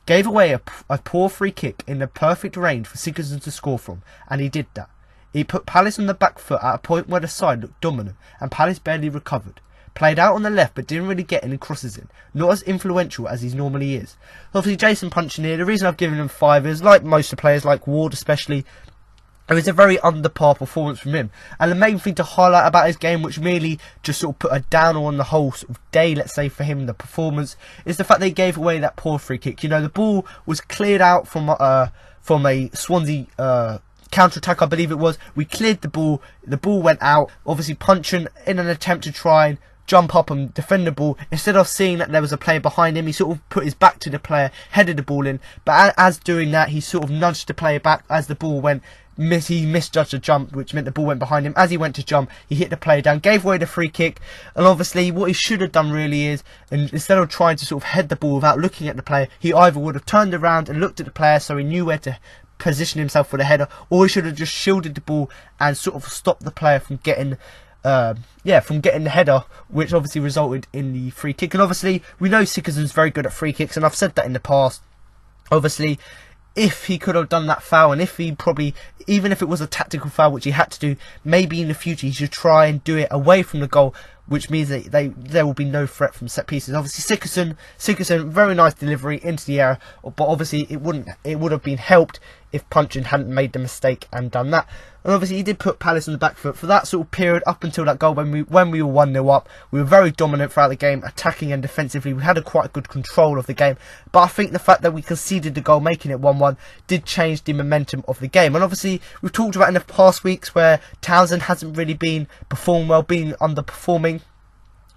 Gave away a poor free kick in the perfect range for Sigurdsson to score from, and he did that. He put Palace on the back foot at a point where the side looked dominant, and Palace barely recovered. Played out on the left but didn't really get any crosses in, not as influential as he normally is. Obviously, Jason Puncheon here, the reason I've given him 5 is, like most of the players, like Ward especially, it was a very under par performance from him. And the main thing to highlight about his game, which merely just sort of put a downer on the whole sort of day, let's say, for him, the performance, is the fact they gave away that poor free kick. You know, the ball was cleared out from a Swansea counter-attack, I believe it was. We cleared the ball went out. Obviously, Puncheon, in an attempt to try and jump up and defend the ball, instead of seeing that there was a player behind him, he sort of put his back to the player, headed the ball in. But as doing that, he sort of nudged the player back as the ball went. He misjudged the jump, which meant the ball went behind him. As he went to jump, he hit the player down, gave away the free kick. And obviously, what he should have done really is, and instead of trying to sort of head the ball without looking at the player, he either would have turned around and looked at the player so he knew where to position himself for the header, or he should have just shielded the ball and sort of stopped the player from getting the header, which obviously resulted in the free kick. And obviously, we know Sigurdsson's very good at free kicks, and I've said that in the past. Obviously, if he could have done that foul, and if he probably, even if it was a tactical foul, which he had to do, maybe in the future he should try and do it away from the goal, which means that there will be no threat from set pieces. Obviously, Sigurdsson, very nice delivery into the area, but obviously it would have been helped if Puncheon hadn't made the mistake and done that. And obviously he did put Palace on the back foot for that sort of period up until that goal when we were 1-0 up. We were very dominant throughout the game, attacking and defensively. We had quite good control of the game. But I think the fact that we conceded the goal, making it 1-1, did change the momentum of the game. And obviously we've talked about in the past weeks where Townsend hasn't really been performing well, been underperforming.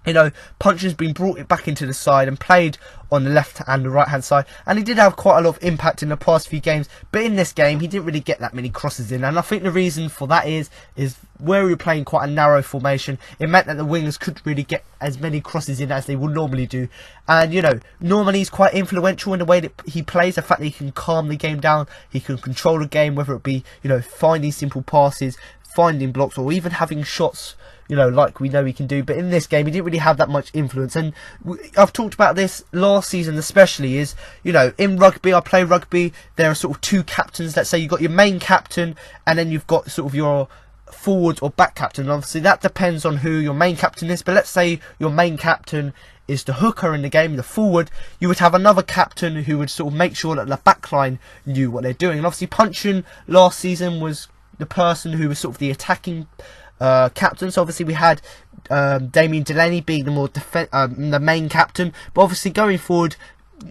You know, Puncheon's been brought back into the side and played on the left and the right hand side, and he did have quite a lot of impact in the past few games, but in this game he didn't really get that many crosses in. And I think the reason for that is where we were playing quite a narrow formation, it meant that the wingers couldn't really get as many crosses in as they would normally do. And you know, normally he's quite influential in the way that he plays, the fact that he can calm the game down, he can control the game, whether it be, you know, finding simple passes, finding blocks, or even having shots, you know, like we know he can do. But in this game he didn't really have that much influence. And I've talked about this last season especially, is, you know, in rugby, I play rugby, there are sort of two captains. Let's say you've got your main captain and then you've got sort of your forward or back captain. Obviously that depends on who your main captain is, but let's say your main captain is the hooker in the game, the forward, you would have another captain who would sort of make sure that the back line knew what they're doing. And obviously Puncheon last season was the person who was sort of the attacking captain. So obviously we had Damien Delaney being the main captain, but obviously going forward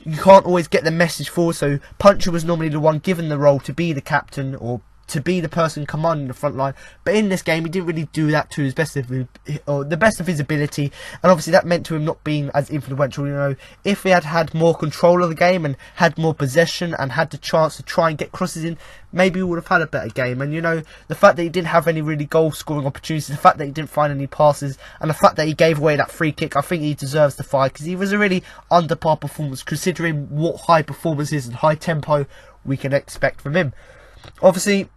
you can't always get the message forward, so Puncheon was normally the one given the role to be the captain or to be the person commanding the front line. But in this game he didn't really do that to his best of his ability, and obviously that meant to him not being as influential. You know, if he had had more control of the game and had more possession and had the chance to try and get crosses in, maybe we would have had a better game. And you know, the fact that he didn't have any really goal scoring opportunities, the fact that he didn't find any passes, and the fact that he gave away that free kick, I think he deserves the 5, because he was a really under par performance considering what high performances and high tempo we can expect from him. Obviously,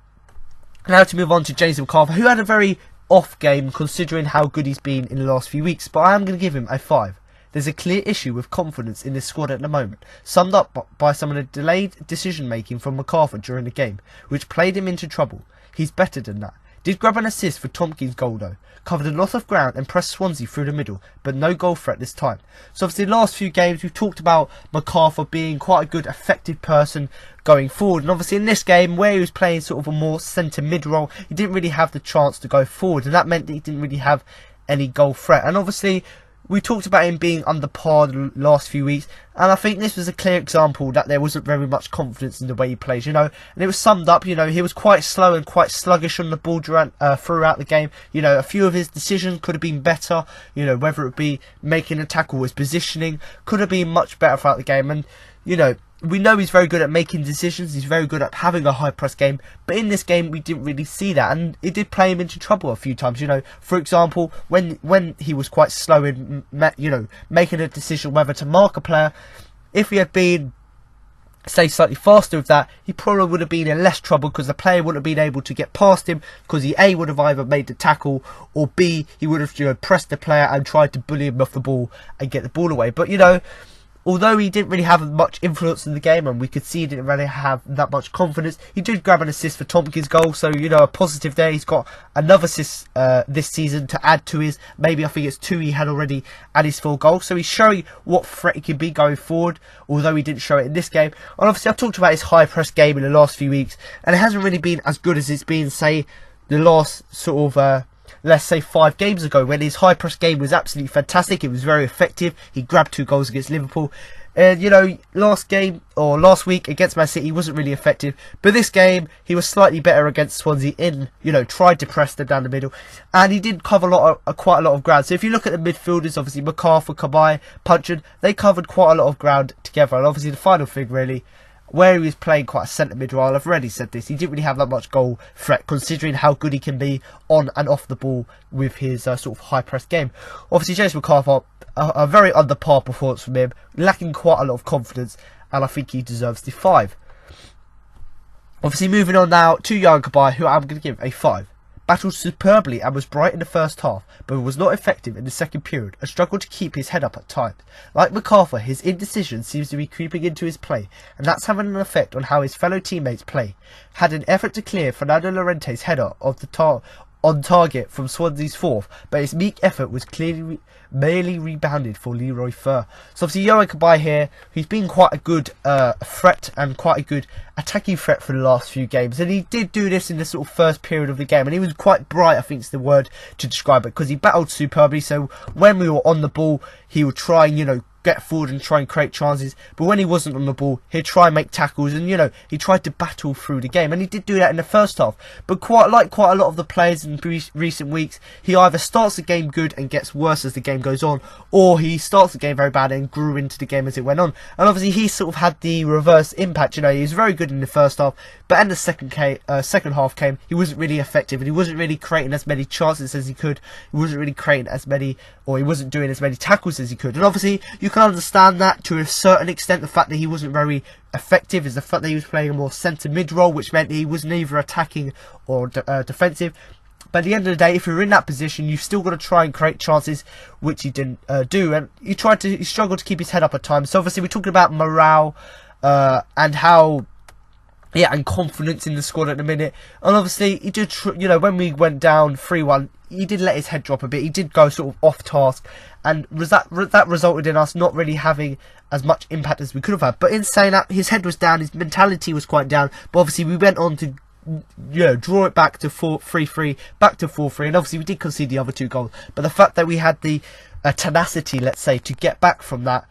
now to move on to James McArthur, who had a very off game considering how good he's been in the last few weeks, but I am going to give him a 5. there's a clear issue with confidence in this squad at the moment, summed up by some of the delayed decision making from McArthur during the game, which played him into trouble. He's better than that. Did grab an assist for Tompkins' goal though, covered a lot of ground and pressed Swansea through the middle, but no goal threat this time. So obviously the last few games we've talked about McArthur being quite a good effective person going forward, and obviously in this game where he was playing sort of a more centre mid role, he didn't really have the chance to go forward, and that meant that he didn't really have any goal threat. And obviously we talked about him being under par the last few weeks, and I think this was a clear example that there wasn't very much confidence in the way he plays, you know, and it was summed up, you know, he was quite slow and quite sluggish on the ball throughout the game. You know, a few of his decisions could have been better, you know, whether it be making a tackle or his positioning could have been much better throughout the game. And, you know, we know he's very good at making decisions, he's very good at having a high press game, but in this game we didn't really see that, and it did play him into trouble a few times. You know, for example, when he was quite slow in, you know, making a decision whether to mark a player, if he had been, say, slightly faster with that, he probably would have been in less trouble, because the player wouldn't have been able to get past him, because he A, would have either made the tackle, or B, he would have, you know, pressed the player and tried to bully him off the ball and get the ball away. But, you know, although he didn't really have much influence in the game, and we could see he didn't really have that much confidence, he did grab an assist for Tompkins' goal, so, you know, a positive there. He's got another assist this season to add to his, maybe I think it's 2 he had already at his 4 goals, so he's showing what threat he can be going forward, although he didn't show it in this game. And obviously I've talked about his high press game in the last few weeks, and it hasn't really been as good as it's been, say, the last sort of let's say 5 games ago, when his high press game was absolutely fantastic. It was very effective. He grabbed 2 goals against Liverpool. And, you know, last week against Man City, he wasn't really effective. But this game, he was slightly better against Swansea you know, tried to press them down the middle. And he did cover quite a lot of ground. So if you look at the midfielders, obviously McArthur, Kabay, Puncheon, they covered quite a lot of ground together. And obviously the final thing, really, where he was playing quite a centre mid role, I've already said this, he didn't really have that much goal threat, considering how good he can be on and off the ball with his sort of high press game. Obviously James McArthur, a very under par performance from him, lacking quite a lot of confidence, and I think he deserves the 5. Obviously moving on now to Young Kabay, who I'm going to give a 5. Battled superbly and was bright in the first half, but was not effective in the second period and struggled to keep his head up at times. Like McArthur, his indecision seems to be creeping into his play, and that's having an effect on how his fellow teammates play. Had an effort to clear Fernando Llorente's header of the on target from Swansea's 4th, but his meek effort was clearly merely rebounded for Leroy Fer. So obviously Yohan Kabay here, he's been quite a good threat and quite a good attacking threat for the last few games, and he did do this in the sort of first period of the game, and he was quite bright, I think is the word to describe it, because he battled superbly. So when we were on the ball, he would try and, you know, get forward and try and create chances, but when he wasn't on the ball, he'd try and make tackles, and, you know, he tried to battle through the game, and he did do that in the first half. But quite a lot of the players in recent weeks, he either starts the game good and gets worse as the game goes on, or he starts the game very bad and grew into the game as it went on. And obviously he sort of had the reverse impact. You know, he was very good in the first half, but in the second half came, he wasn't really effective, and he wasn't really creating as many chances as he could. He wasn't really creating as many, or he wasn't doing as many tackles as he could. And obviously you can understand that to a certain extent. The fact that he wasn't very effective is the fact that he was playing a more centre mid role, which meant he was neither attacking or defensive. But at the end of the day, if you're in that position, you've still got to try and create chances, which he didn't do, and he struggled to keep his head up at times. So obviously we're talking about morale and how, yeah, and confidence in the squad at the minute. And obviously he did, you know, when we went down 3-1, he did let his head drop a bit. He did go sort of off task, and that resulted in us not really having as much impact as we could have had. But in saying that, his head was down, his mentality was quite down. But obviously we went on to, you know, draw it back to 3-3, back to 4-3, and obviously we did concede the other 2 goals. But the fact that we had the tenacity, let's say, to get back from that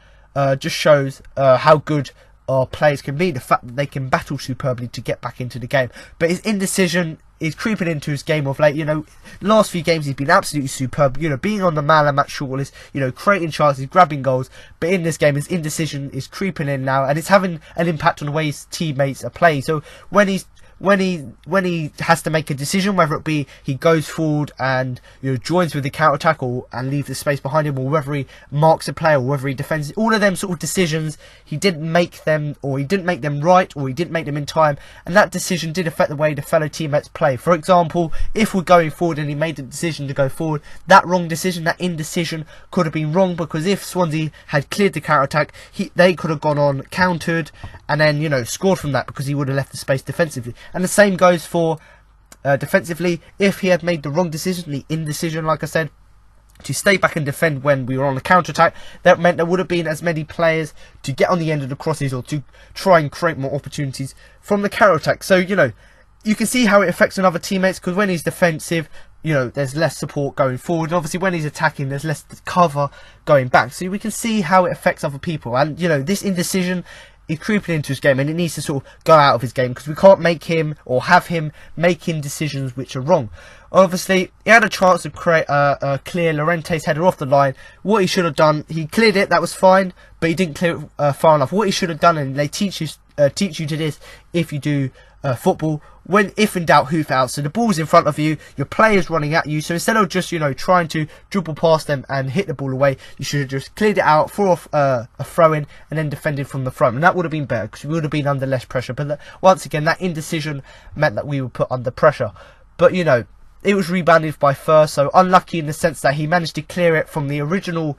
just shows how good our players can be. The fact that they can battle superbly to get back into the game. But his indecision is creeping into his game of late. You know, last few games he's been absolutely superb, you know, being on the man and match shortlist, you know, creating chances, grabbing goals. But in this game, his indecision is creeping in now, and it's having an impact on the way his teammates are playing. So when he's when he has to make a decision, whether it be he goes forward and joins with the counter attack and leave the space behind him, or whether he marks a player, or whether he defends, all of them sort of decisions he didn't make them, or he didn't make them right, or he didn't make them in time, and that decision did affect the way the fellow teammates play. For example, if we're going forward and he made the decision to go forward, that wrong decision, that indecision could have been wrong, because if Swansea had cleared the counter attack, they could have gone on, countered, and then scored from that, because he would have left the space defensively. And the same goes for defensively. If he had made the wrong decision, the indecision, like I said, to stay back and defend when we were on the counter attack, that meant there would have been as many players to get on the end of the crosses, or to try and create more opportunities from the counter attack. So you can see how it affects on other teammates, because when he's defensive, there's less support going forward, and obviously when he's attacking, there's less cover going back. So we can see how it affects other people, and this indecision is creeping into his game, and it needs to sort of go out of his game, because we can't make him or have him making decisions which are wrong. Obviously, he had a chance to create a clear Llorente's header off the line. What he should have done, he cleared it, that was fine, but he didn't clear it far enough. What he should have done, and they teach you to this if you do football, if in doubt, hoof out. So the ball's in front of you, your player's running at you, so instead of just trying to dribble past them and hit the ball away, you should have just cleared it out for a throw-in, and then defended from the front, and that would have been better, because we would have been under less pressure. But once again, that indecision meant that we were put under pressure. But it was rebounded by Fur, so unlucky in the sense that he managed to clear it from the original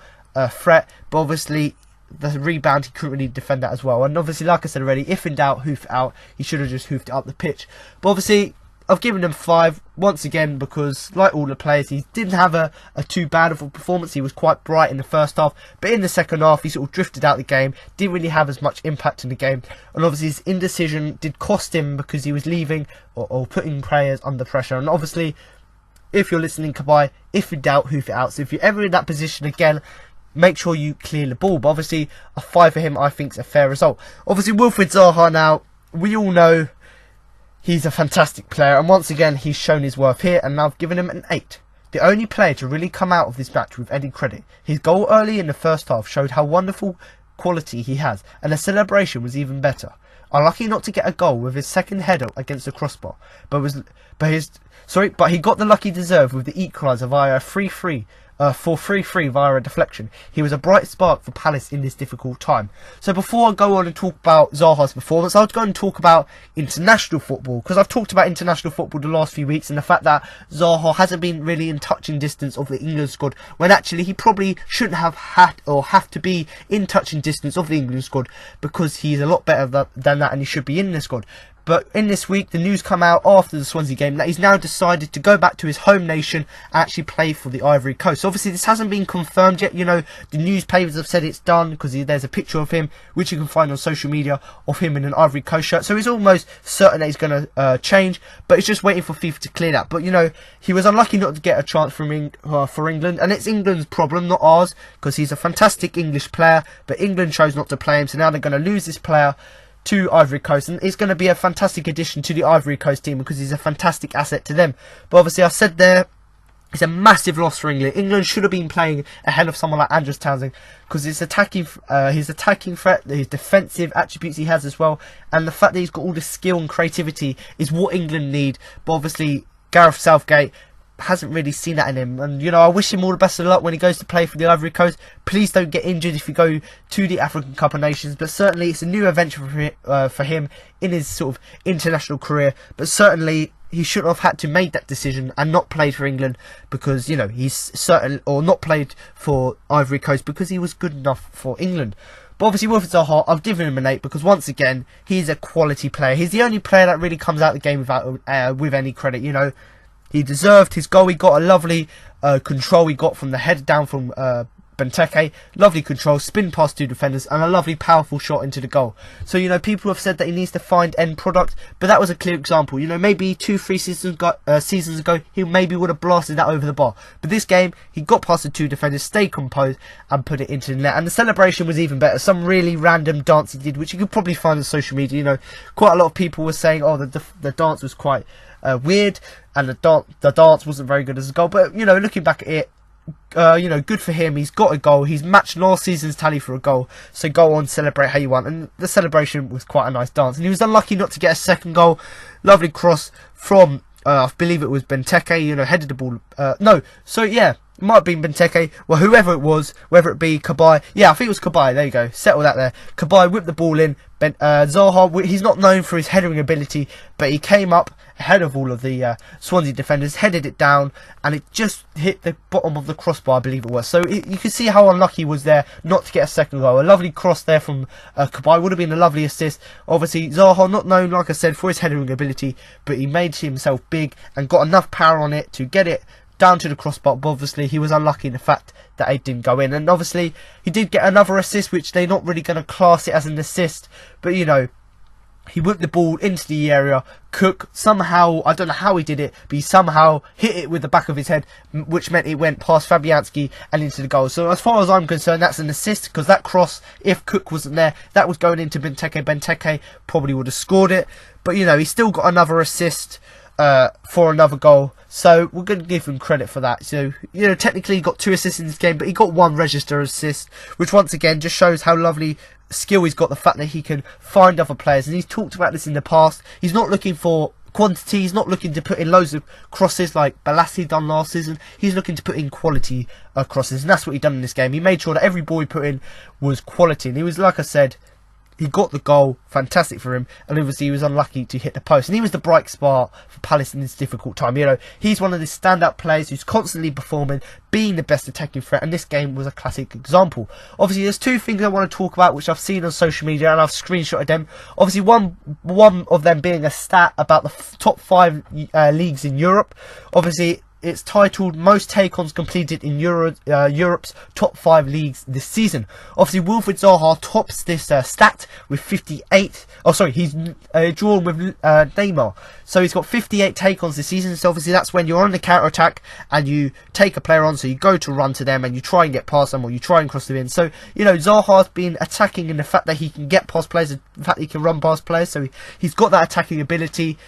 threat, but obviously the rebound, he couldn't really defend that as well. And obviously, like I said already, if in doubt, hoof out. He should have just hoofed it up the pitch. But obviously, I've given him 5 once again, because like all the players, he didn't have a too bad of a performance. He was quite bright in the first half, but in the second half he sort of drifted out the game, didn't really have as much impact in the game, and obviously his indecision did cost him, because he was leaving or putting players under pressure. And obviously, if you're listening, Kabai, if in doubt, hoof it out. So if you're ever in that position again, make sure you clear the ball. But obviously, a 5 for him, I think, is a fair result. Obviously, Wilfried Zaha now, we all know he's a fantastic player, and once again, he's shown his worth here, and I've given him an 8. The only player to really come out of this match with any credit. His goal early in the first half showed how wonderful quality he has, and the celebration was even better. Unlucky not to get a goal with his second header against the crossbar, but he got the lucky deserve with the equaliser via a 3-3 via a deflection. He was a bright spark for Palace in this difficult time. So before I go on and talk about Zaha's performance, I'll go and talk about international football, because I've talked about international football the last few weeks, and the fact that Zaha hasn't been really in touching distance of the England squad, when actually he probably shouldn't have have to be in touching distance of the England squad, because he's a lot better than that, and he should be in the squad. But in this week, the news come out after the Swansea game that he's now decided to go back to his home nation and actually play for the Ivory Coast. So obviously, this hasn't been confirmed yet. The newspapers have said it's done, because there's a picture of him, which you can find on social media, of him in an Ivory Coast shirt. So it's almost certain that he's going to change, but it's just waiting for FIFA to clear that. But, he was unlucky not to get a chance for England, and it's England's problem, not ours, because he's a fantastic English player, but England chose not to play him, so now they're going to lose this player to Ivory Coast, and it's going to be a fantastic addition to the Ivory Coast team, because he's a fantastic asset to them. But obviously, I said there, it's a massive loss for England. England should have been playing ahead of someone like Andros Townsend, because his attacking threat, his defensive attributes he has as well, and the fact that he's got all the skill and creativity is what England need. But obviously, Gareth Southgate hasn't really seen that in him, and I wish him all the best of luck when he goes to play for the Ivory Coast. Please don't get injured if you go to the African Cup of Nations, but certainly it's a new adventure for him in his sort of international career. But certainly he shouldn't have had to make that decision and not played for England, because not played for Ivory Coast, because he was good enough for England. But obviously, Wilfried Zaha, I've given him an 8, because once again, he's a quality player. He's the only player that really comes out of the game with any credit. He deserved his goal. He got a lovely control he got from the head down from Benteke. Lovely control, spin past 2 defenders, and a lovely powerful shot into the goal. So, people have said that he needs to find end product, but that was a clear example. Maybe 2-3 seasons ago, he maybe would have blasted that over the bar. But this game, he got past the 2 defenders, stayed composed, and put it into the net. And the celebration was even better. Some really random dance he did, which you could probably find on social media. Quite a lot of people were saying, oh, the dance was quite weird, and the dance wasn't very good as a goal. But looking back at it, you know, good for him. He's got a goal. He's matched last season's tally for a goal. So go on, celebrate how you want. And the celebration was quite a nice dance. And he was unlucky not to get a second goal. Lovely cross from, I believe it was Benteke, you know, headed the ball. No, so yeah, it might have been Benteke. Well, whoever it was, whether it be Cabaye. Yeah, I think it was Cabaye. There you go. Settle that there. Cabaye whipped the ball in. Zaha, he's not known for his headering ability, but he came up ahead of all of the Swansea defenders, headed it down, and it just hit the bottom of the crossbar, I believe it was. So you can see how unlucky he was there not to get a second goal. A lovely cross there from Cabaye, would have been a lovely assist. Obviously, Zaha, not known, like I said, for his headering ability, but he made himself big and got enough power on it to get it down to the crossbar. But obviously he was unlucky in the fact that it didn't go in, and obviously he did get another assist, which they're not really going to class it as an assist, but you know, he whipped the ball into the area. Cook somehow, I don't know how he did it, but he somehow hit it with the back of his head, which meant it went past Fabianski and into the goal. So as far as I'm concerned, that's an assist, because that cross, if Cook wasn't there, that was going into Benteke. Benteke probably would have scored it, but you know, he still got another assist for another goal, so we're going to give him credit for that. So, you know, technically he got 2 assists in this game, but he got 1 register assist, which once again just shows how lovely skill he's got, the fact that he can find other players. And he's talked about this in the past. He's not looking for quantity, he's not looking to put in loads of crosses like Balassi done last season. He's looking to put in quality crosses, and that's what he done in this game. He made sure that every ball he put in was quality, and he was, like I said, he got the goal, fantastic for him, and obviously he was unlucky to hit the post. And he was the bright spark for Palace in this difficult time. You know, he's one of the standout players who's constantly performing, being the best attacking threat, and this game was a classic example. Obviously, there's 2 things I want to talk about which I've seen on social media, and I've screenshotted them. Obviously, one of them being a stat about the top 5 leagues in Europe. Obviously, it's titled Most Take-Ons Completed in Europe's Top 5 Leagues this season. Obviously, Wilfried Zaha tops this stat with 58. Oh, sorry, he's drawn with Neymar. So he's got 58 take-ons this season. So obviously that's when you're on the counter-attack and you take a player on. So you go to run to them and you try and get past them, or you try and cross them in. So, you know, Zaha's been attacking in the fact that he can get past players, the fact that he can run past players. So he's got that attacking ability.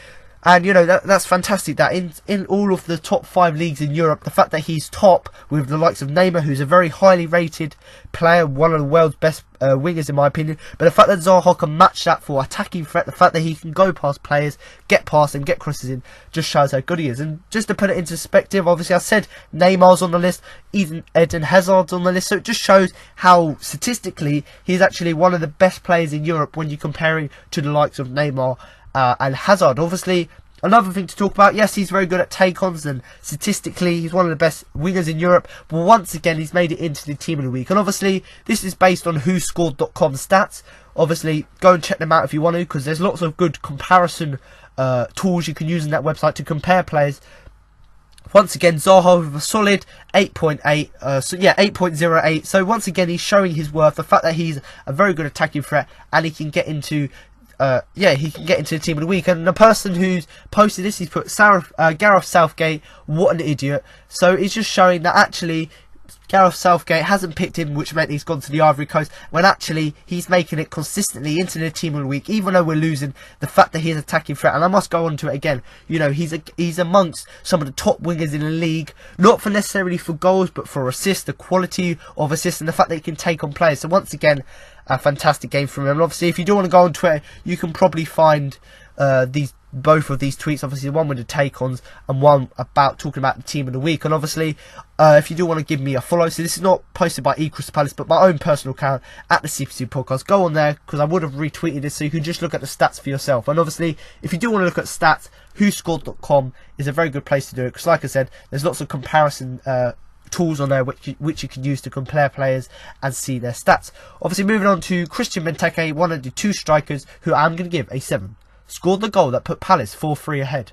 And, you know, that's fantastic that in all of the top 5 leagues in Europe, the fact that he's top with the likes of Neymar, who's a very highly rated player, one of the world's best wingers in my opinion, but the fact that Zaha can match that for attacking threat, the fact that he can go past players, get past and get crosses in, just shows how good he is. And just to put it into perspective, obviously I said Neymar's on the list, Eden Hazard's on the list, so it just shows how statistically he's actually one of the best players in Europe when you compare him to the likes of Neymar and Hazard. Obviously, another thing to talk about, yes, he's very good at take-ons, and statistically he's one of the best wingers in Europe, but once again he's made it into the team of the week. And obviously this is based on whoscored.com stats. Obviously go and check them out if you want to, because there's lots of good comparison tools you can use on that website to compare players. Once again, Zaha with a solid 8.8, so yeah, 8.08. So once again he's showing his worth, the fact that he's a very good attacking threat, and he can get into he can get into the team of the week. And the person who's posted this, he's put Gareth Southgate, what an idiot. So it's just showing that actually Gareth Southgate hasn't picked him, which meant he's gone to the Ivory Coast, when actually he's making it consistently into the team of the week, even though we're losing. The fact that he's an attacking threat, and I must go on to it again, you know, he's amongst some of the top wingers in the league, not for necessarily for goals, but for assists, the quality of assists, and the fact that he can take on players. So once again, a fantastic game from him. And obviously, if you do want to go on Twitter, you can probably find both of these tweets, obviously one with the take-ons and one about talking about the team of the week. And obviously, if you do want to give me a follow, so this is not posted by Crystal Palace, but my own personal account at the CPC Podcast, go on there, because I would have retweeted this, so you can just look at the stats for yourself. And obviously, if you do want to look at stats, whoscored.com is a very good place to do it, because like I said, there's lots of comparison tools on there which you can use to compare players and see their stats. Obviously, moving on to Christian Benteke, one of the 2 strikers who I'm going to give a 7. Scored the goal that put Palace 4-3 ahead.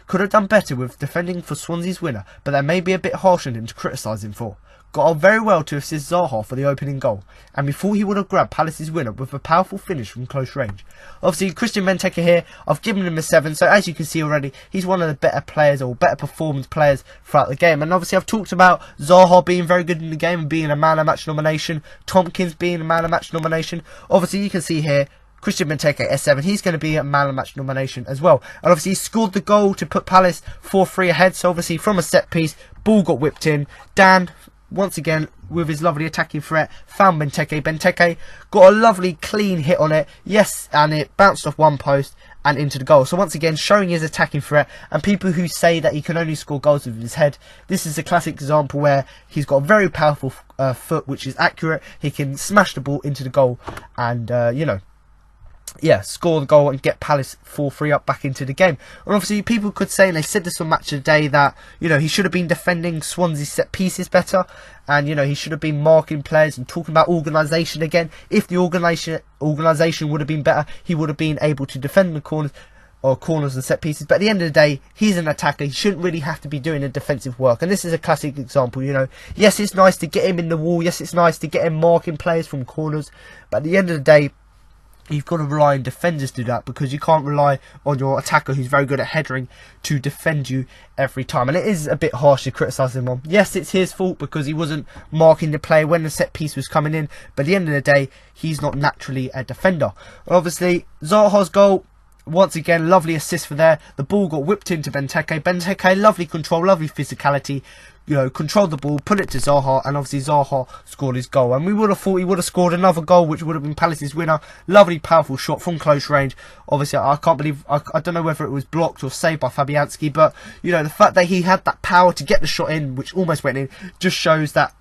Could have done better with defending for Swansea's winner, but that may be a bit harsh on him to criticise him for. Got on very well to assist Zaha for the opening goal, and before he would have grabbed Palace's winner with a powerful finish from close range. Obviously, Christian Benteke here, I've given him a 7, so as you can see already, he's one of the better players, or better performance players throughout the game. And obviously I've talked about Zaha being very good in the game and being a man of match nomination, Tompkins being a man of match nomination. Obviously you can see here, Christian Benteke, S7, he's going to be a man of match nomination as well. And obviously he scored the goal to put Palace 4-3 ahead. So obviously from a set piece, ball got whipped in. Dan, once again, with his lovely attacking threat, found Benteke. Benteke got a lovely clean hit on it, yes, and it bounced off one post and into the goal. So once again, showing his attacking threat, and people who say that he can only score goals with his head, this is a classic example where he's got a very powerful foot, which is accurate. He can smash the ball into the goal and, you know, yeah, score the goal and get Palace 4-3 up back into the game. And obviously people could say, and they said this on Match of the Day, that, you know, he should have been defending Swansea set pieces better, and, you know, he should have been marking players and talking about organisation again. If the organisation would have been better, he would have been able to defend the corners and set pieces. But at the end of the day, he's an attacker. He shouldn't really have to be doing the defensive work. And this is a classic example, you know. Yes, it's nice to get him in the wall. Yes, it's nice to get him marking players from corners. But at the end of the day, you've got to rely on defenders to do that, because you can't rely on your attacker, who's very good at headering, to defend you every time. And it is a bit harsh to criticise him on. Yes, it's his fault because he wasn't marking the play when the set piece was coming in, but at the end of the day, he's not naturally a defender. Obviously, Zaha's goal, once again, lovely assist for there. The ball got whipped into Benteke. Benteke, lovely control, lovely physicality. You know, controlled the ball, put it to Zaha, and obviously Zaha scored his goal. And we would have thought he would have scored another goal, which would have been Palace's winner. Lovely, powerful shot from close range. Obviously, I can't believe, I don't know whether it was blocked or saved by Fabianski, but, you know, the fact that he had that power to get the shot in, which almost went in, just shows that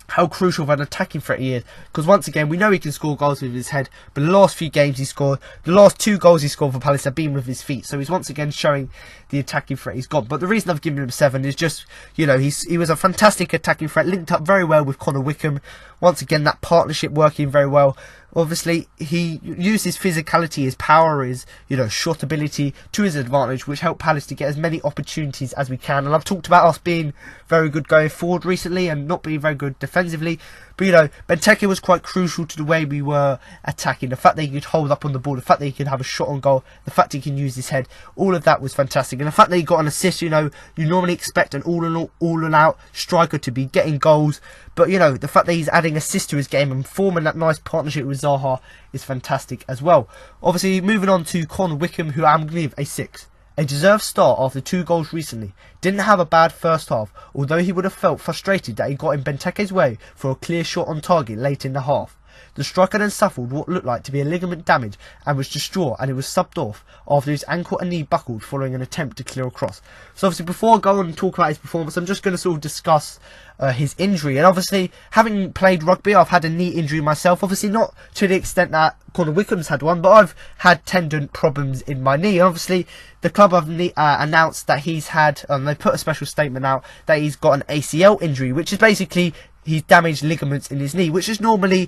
how crucial of an attacking threat he is. Because once again, we know he can score goals with his head, but the last few games he scored, the last 2 goals he scored for Palace have been with his feet. So he's once again showing the attacking threat he's got. But the reason I've given him 7 is just, you know, he was a fantastic attacking threat, linked up very well with Wickham. Once again, that partnership working very well. Obviously, he used his physicality, his power, his, you know, shot ability to his advantage, which helped Palace to get as many opportunities as we can. And I've talked about us being very good going forward recently and not being very good defensively. But, you know, Benteke was quite crucial to the way we were attacking. The fact that he could hold up on the ball, the fact that he could have a shot on goal, the fact that he can use his head, all of that was fantastic. And the fact that he got an assist, you know, you normally expect an all-in-out striker to be getting goals. But, you know, the fact that he's adding assists to his game and forming that nice partnership with Zaha is fantastic as well. Obviously, moving on to Wickham, who I'm going to give a 6. A deserved start after 2 goals recently. Didn't have a bad first half, although he would have felt frustrated that he got in Benteke's way for a clear shot on target late in the half. The striker then suffered what looked like to be a ligament damage and was distraught, and he was subbed off after his ankle and knee buckled following an attempt to clear across. So obviously, before I go on and talk about his performance, I'm just going to sort of discuss his injury. And obviously, having played rugby, I've had a knee injury myself. Obviously not to the extent that Wickham's had one, but I've had tendon problems in my knee. And obviously, the club have announced that he's had, they put a special statement out, that he's got an ACL injury, which is basically he's damaged ligaments in his knee, which is normally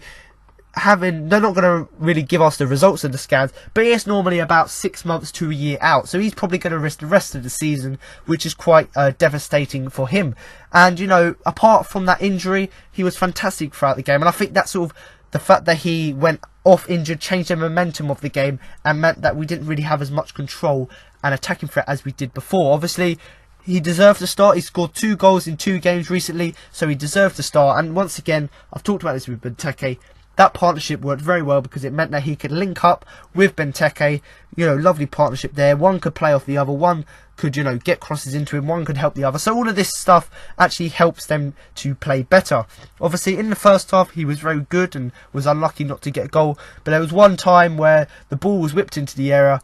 they're not going to really give us the results of the scans, but it's normally about 6 months to a year out, so he's probably going to risk the rest of the season, which is quite devastating for him. And, you know, apart from that injury, he was fantastic throughout the game, and I think that sort of the fact that he went off injured changed the momentum of the game and meant that we didn't really have as much control and attacking threat as we did before. Obviously, he deserved to start. He scored 2 goals in 2 games recently, so he deserved to start. And once again, I've talked about this with Benteke, that partnership worked very well because it meant that he could link up with Benteke. You know, lovely partnership there. One could play off the other. One could, you know, get crosses into him. One could help the other. So all of this stuff actually helps them to play better. Obviously, in the first half, he was very good and was unlucky not to get a goal. But there was one time where the ball was whipped into the area.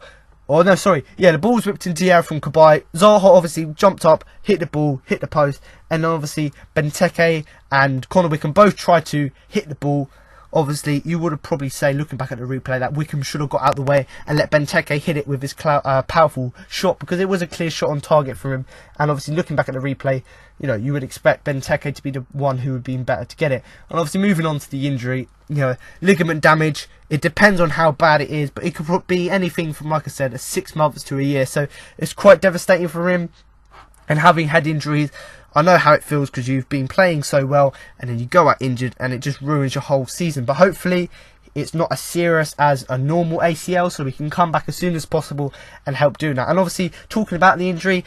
Oh, no, sorry. Yeah, the ball was whipped into the air from Kabay. Zaha obviously jumped up, hit the ball, hit the post. And then obviously Benteke and Wickham both tried to hit the ball. Obviously, you would have probably say, looking back at the replay, that Wickham should have got out of the way and let Benteke hit it with his powerful shot, because it was a clear shot on target for him. And obviously, looking back at the replay, you know, you would expect Benteke to be the one who would be better to get it. And obviously, moving on to the injury, you know, ligament damage, it depends on how bad it is, but it could be anything from, like I said, 6 months to a year. So it's quite devastating for him. And having had injuries, I know how it feels, because you've been playing so well and then you go out injured and it just ruins your whole season. But hopefully it's not as serious as a normal ACL, so we can come back as soon as possible and help doing that. And obviously, talking about the injury,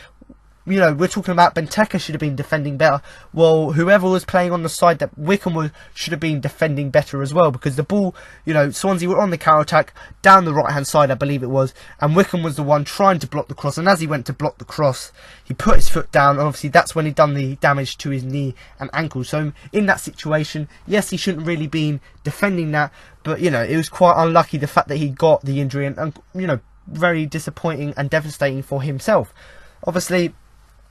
you know, we're talking about Benteke should have been defending better. Well, whoever was playing on the side that Wickham should have been defending better as well, because the ball, you know, Swansea were on the counter-attack down the right-hand side, I believe it was, and Wickham was the one trying to block the cross, and as he went to block the cross, he put his foot down, and obviously that's when he done the damage to his knee and ankle. So in that situation, yes, he shouldn't really been defending that, but, you know, it was quite unlucky the fact that he got the injury, and you know, very disappointing and devastating for himself. Obviously,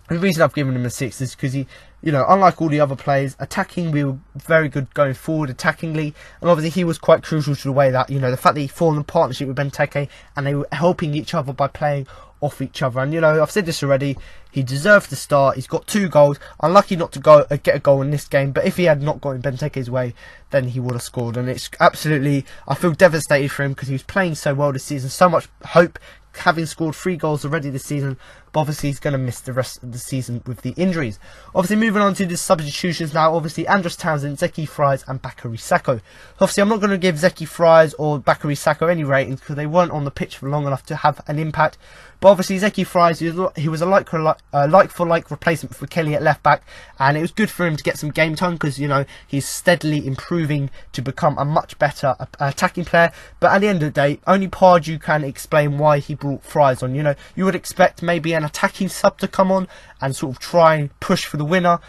the reason I've given him a 6 is because he, you know, unlike all the other players, attacking, we were very good going forward attackingly, and obviously he was quite crucial to the way that, you know, the fact that he formed a partnership with Benteke and they were helping each other by playing off each other. And, you know, I've said this already, he deserved to start. He's got 2 goals. Unlucky not to get a goal in this game, but if he had not gone Benteke's way, then he would have scored. And it's absolutely, I feel devastated for him because he was playing so well this season, so much hope, having scored 3 goals already this season, but obviously he's going to miss the rest of the season with the injuries. Obviously, moving on to the substitutions now, obviously Andros Townsend, Zeki Fries and Bakary Sakho. Obviously, I'm not going to give Zeki Fries or Bakary Sakho any ratings because they weren't on the pitch for long enough to have an impact. But obviously Zeki Fries, he was a like-for-like replacement for Kelly at left-back, and it was good for him to get some game time because, you know, he's steadily improving to become a much better attacking player. But at the end of the day, only Pardew can explain why he brought Fries on. You know, you would expect maybe an attacking sub to come on and sort of try and push for the winner.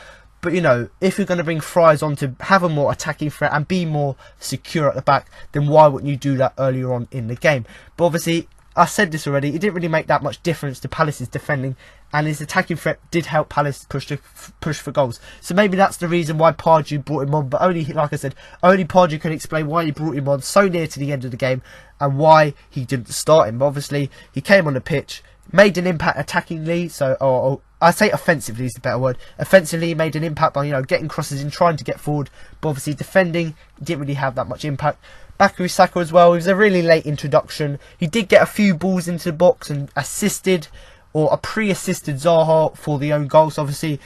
But, you know, if you're going to bring Fries on to have a more attacking threat and be more secure at the back, then why wouldn't you do that earlier on in the game? But obviously, I said this already, it didn't really make that much difference to Palace's defending, and his attacking threat did help Palace push for goals. So maybe that's the reason why Pardew brought him on, but only, like I said, only Pardew can explain why he brought him on so near to the end of the game and why he didn't start him. But obviously, he came on the pitch, made an impact attackingly, so, or I say offensively is the better word. Offensively, he made an impact by, you know, getting crosses in, trying to get forward, but obviously defending didn't really have that much impact. Bakary Sakho as well, it was a really late introduction. He did get a few balls into the box and assisted, or pre-assisted Zaha for the own goal. So obviously,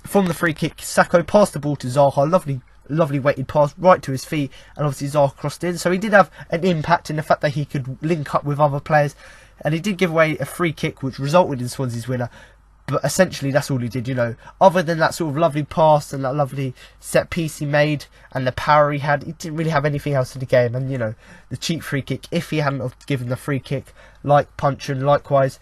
from the free kick, Sakho passed the ball to Zaha, lovely weighted pass right to his feet, and obviously Zaha crossed in. So he did have an impact in the fact that he could link up with other players, and he did give away a free kick which resulted in Swansea's winner. But essentially, that's all he did, you know. Other than that sort of lovely pass and that lovely set piece he made and the power he had, he didn't really have anything else in the game. And, you know, the cheap free kick, if he hadn't have given the free kick like Punch and likewise,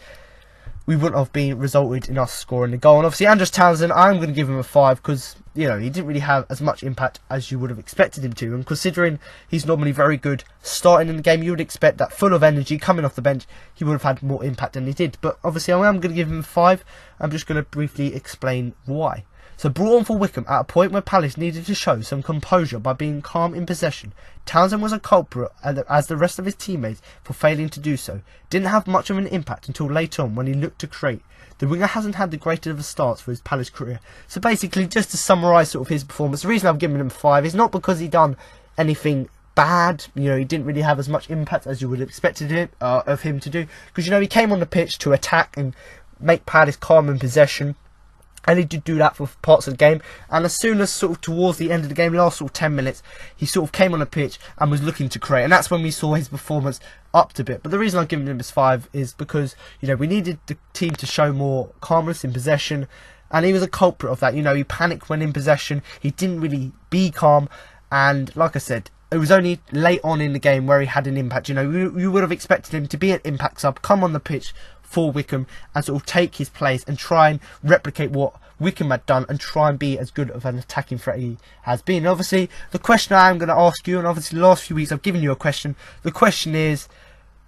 we wouldn't have been resulted in us scoring the goal. And obviously, Andros Townsend, I'm going to give him a 5 because, you know, he didn't really have as much impact as you would have expected him to. And considering he's normally very good starting in the game, you would expect that full of energy coming off the bench, he would have had more impact than he did. But obviously, I am going to give him a 5. I'm just going to briefly explain why. So brought on for Wickham at a point where Palace needed to show some composure by being calm in possession. Townsend was a culprit, as the rest of his teammates, for failing to do so. Didn't have much of an impact until later on when he looked to create. The winger hasn't had the greatest of starts for his Palace career. So basically, just to summarise sort of his performance, the reason I've given him 5 is not because he done anything bad. You know, he didn't really have as much impact as you would have expected of him to do. Because, you know, he came on the pitch to attack and make Palace calm in possession. And he did do that for parts of the game. And as soon as sort of towards the end of the game, last sort of 10 minutes, he sort of came on the pitch and was looking to create. And that's when we saw his performance upped a bit. But the reason I've given him this 5 is because, you know, we needed the team to show more calmness in possession. And he was a culprit of that. You know, he panicked when in possession. He didn't really be calm. And like I said, it was only late on in the game where he had an impact. You know, you would have expected him to be an impact sub, come on the pitch for Wickham and sort of take his place and try and replicate what Wickham had done and try and be as good of an attacking threat he has been. And obviously, the question I am going to ask you, and obviously the last few weeks I've given you a question, the question is,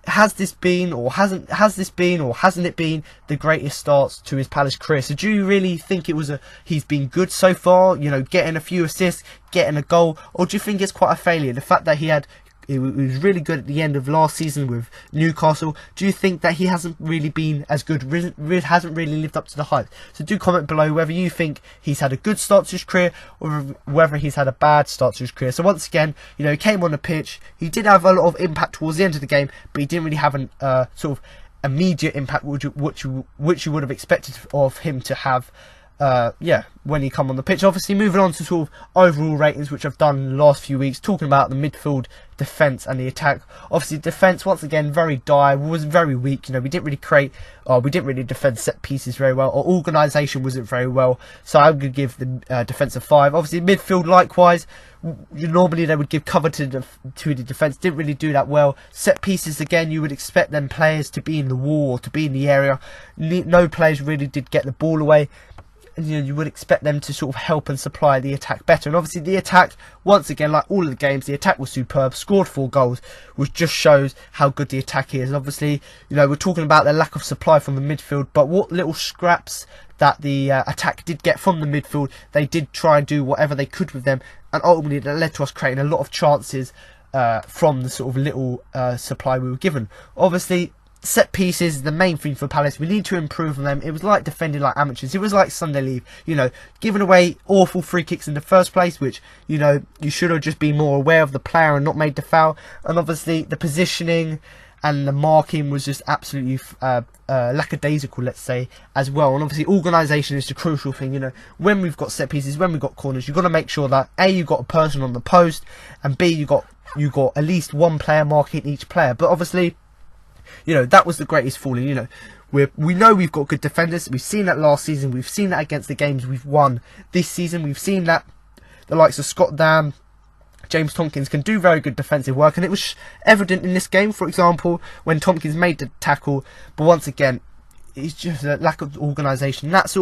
has this been or hasn't it been the greatest starts to his Palace career? So do you really think he's been good so far, you know, getting a few assists, getting a goal, or do you think it's quite a failure? The fact that he was really good at the end of last season with Newcastle. Do you think that he hasn't really been as good, hasn't really lived up to the hype? So do comment below whether you think he's had a good start to his career or whether he's had a bad start to his career. So once again, you know, he came on the pitch. He did have a lot of impact towards the end of the game, but he didn't really have an sort of immediate impact which you would have expected of him to have. when he come on the pitch. Obviously, moving on to sort of overall ratings, which I've done the last few weeks, talking about the midfield, defence and the attack. Obviously, defence, once again, very dire, was very weak. You know, we didn't really defend set pieces very well. Our organisation wasn't very well, so I'm going to give the defence a 5. Obviously, midfield, likewise, normally they would give cover to the defence, didn't really do that well. Set pieces, again, you would expect them players to be in the wall or to be in the area. No players really did get the ball away. You would expect them to sort of help and supply the attack better. And obviously the attack, once again, like all of the games, the attack was superb, scored 4 goals, which just shows how good the attack is. And obviously, you know, we're talking about the lack of supply from the midfield, but what little scraps that the attack did get from the midfield, they did try and do whatever they could with them, and ultimately that led to us creating a lot of chances from the sort of little supply we were given. Obviously, set pieces, the main thing for Palace, we need to improve on them. It was like defending like amateurs. It was like Sunday League, you know, giving away awful free kicks in the first place, which, you know, you should have just been more aware of the player and not made the foul. And obviously the positioning and the marking was just absolutely lackadaisical, let's say, as well. And obviously organisation is the crucial thing. You know, when we've got set pieces, when we've got corners, you've got to make sure that A, you've got a person on the post, and B, you got at least one player marking each player. But obviously, you know, that was the greatest falling. You know, we know we've got good defenders. We've seen that last season. We've seen that against the games we've won this season. We've seen that the likes of Scott Dam, James Tompkins can do very good defensive work, and it was evident in this game, for example, when Tompkins made the tackle. But once again, it's just a lack of organisation. That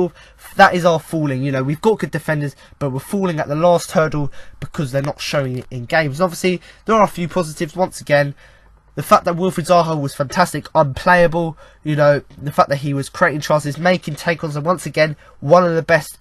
is our falling. You know, we've got good defenders, but we're falling at the last hurdle because they're not showing it in games. And obviously, there are a few positives. Once again, the fact that Wilfried Zaha was fantastic, unplayable, you know, the fact that he was creating chances, making take-ons, and once again, one of the best,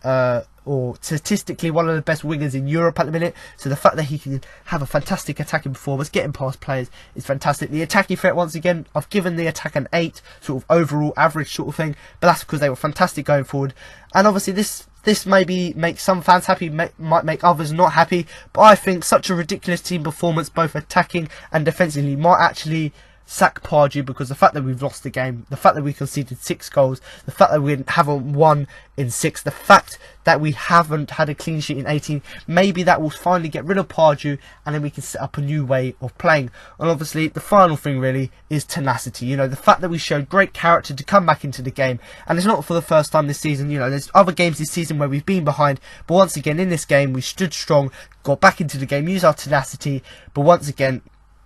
or statistically one of the best wingers in Europe at the minute. So the fact that he can have a fantastic attacking performance, getting past players, is fantastic. The attacking threat, once again, I've given the attack an 8, sort of overall average sort of thing, but that's because they were fantastic going forward. And obviously this maybe makes some fans happy, might make others not happy, but I think such a ridiculous team performance, both attacking and defensively, might actually sack Pardew, because the fact that we've lost the game, the fact that we conceded 6 goals, the fact that we haven't won in 6, the fact that we haven't had a clean sheet in 18, maybe that will finally get rid of Pardew, and then we can set up a new way of playing. And obviously the final thing really is tenacity. You know, the fact that we showed great character to come back into the game, and it's not for the first time this season. You know, there's other games this season where we've been behind, but once again in this game we stood strong, got back into the game, used our tenacity, but once again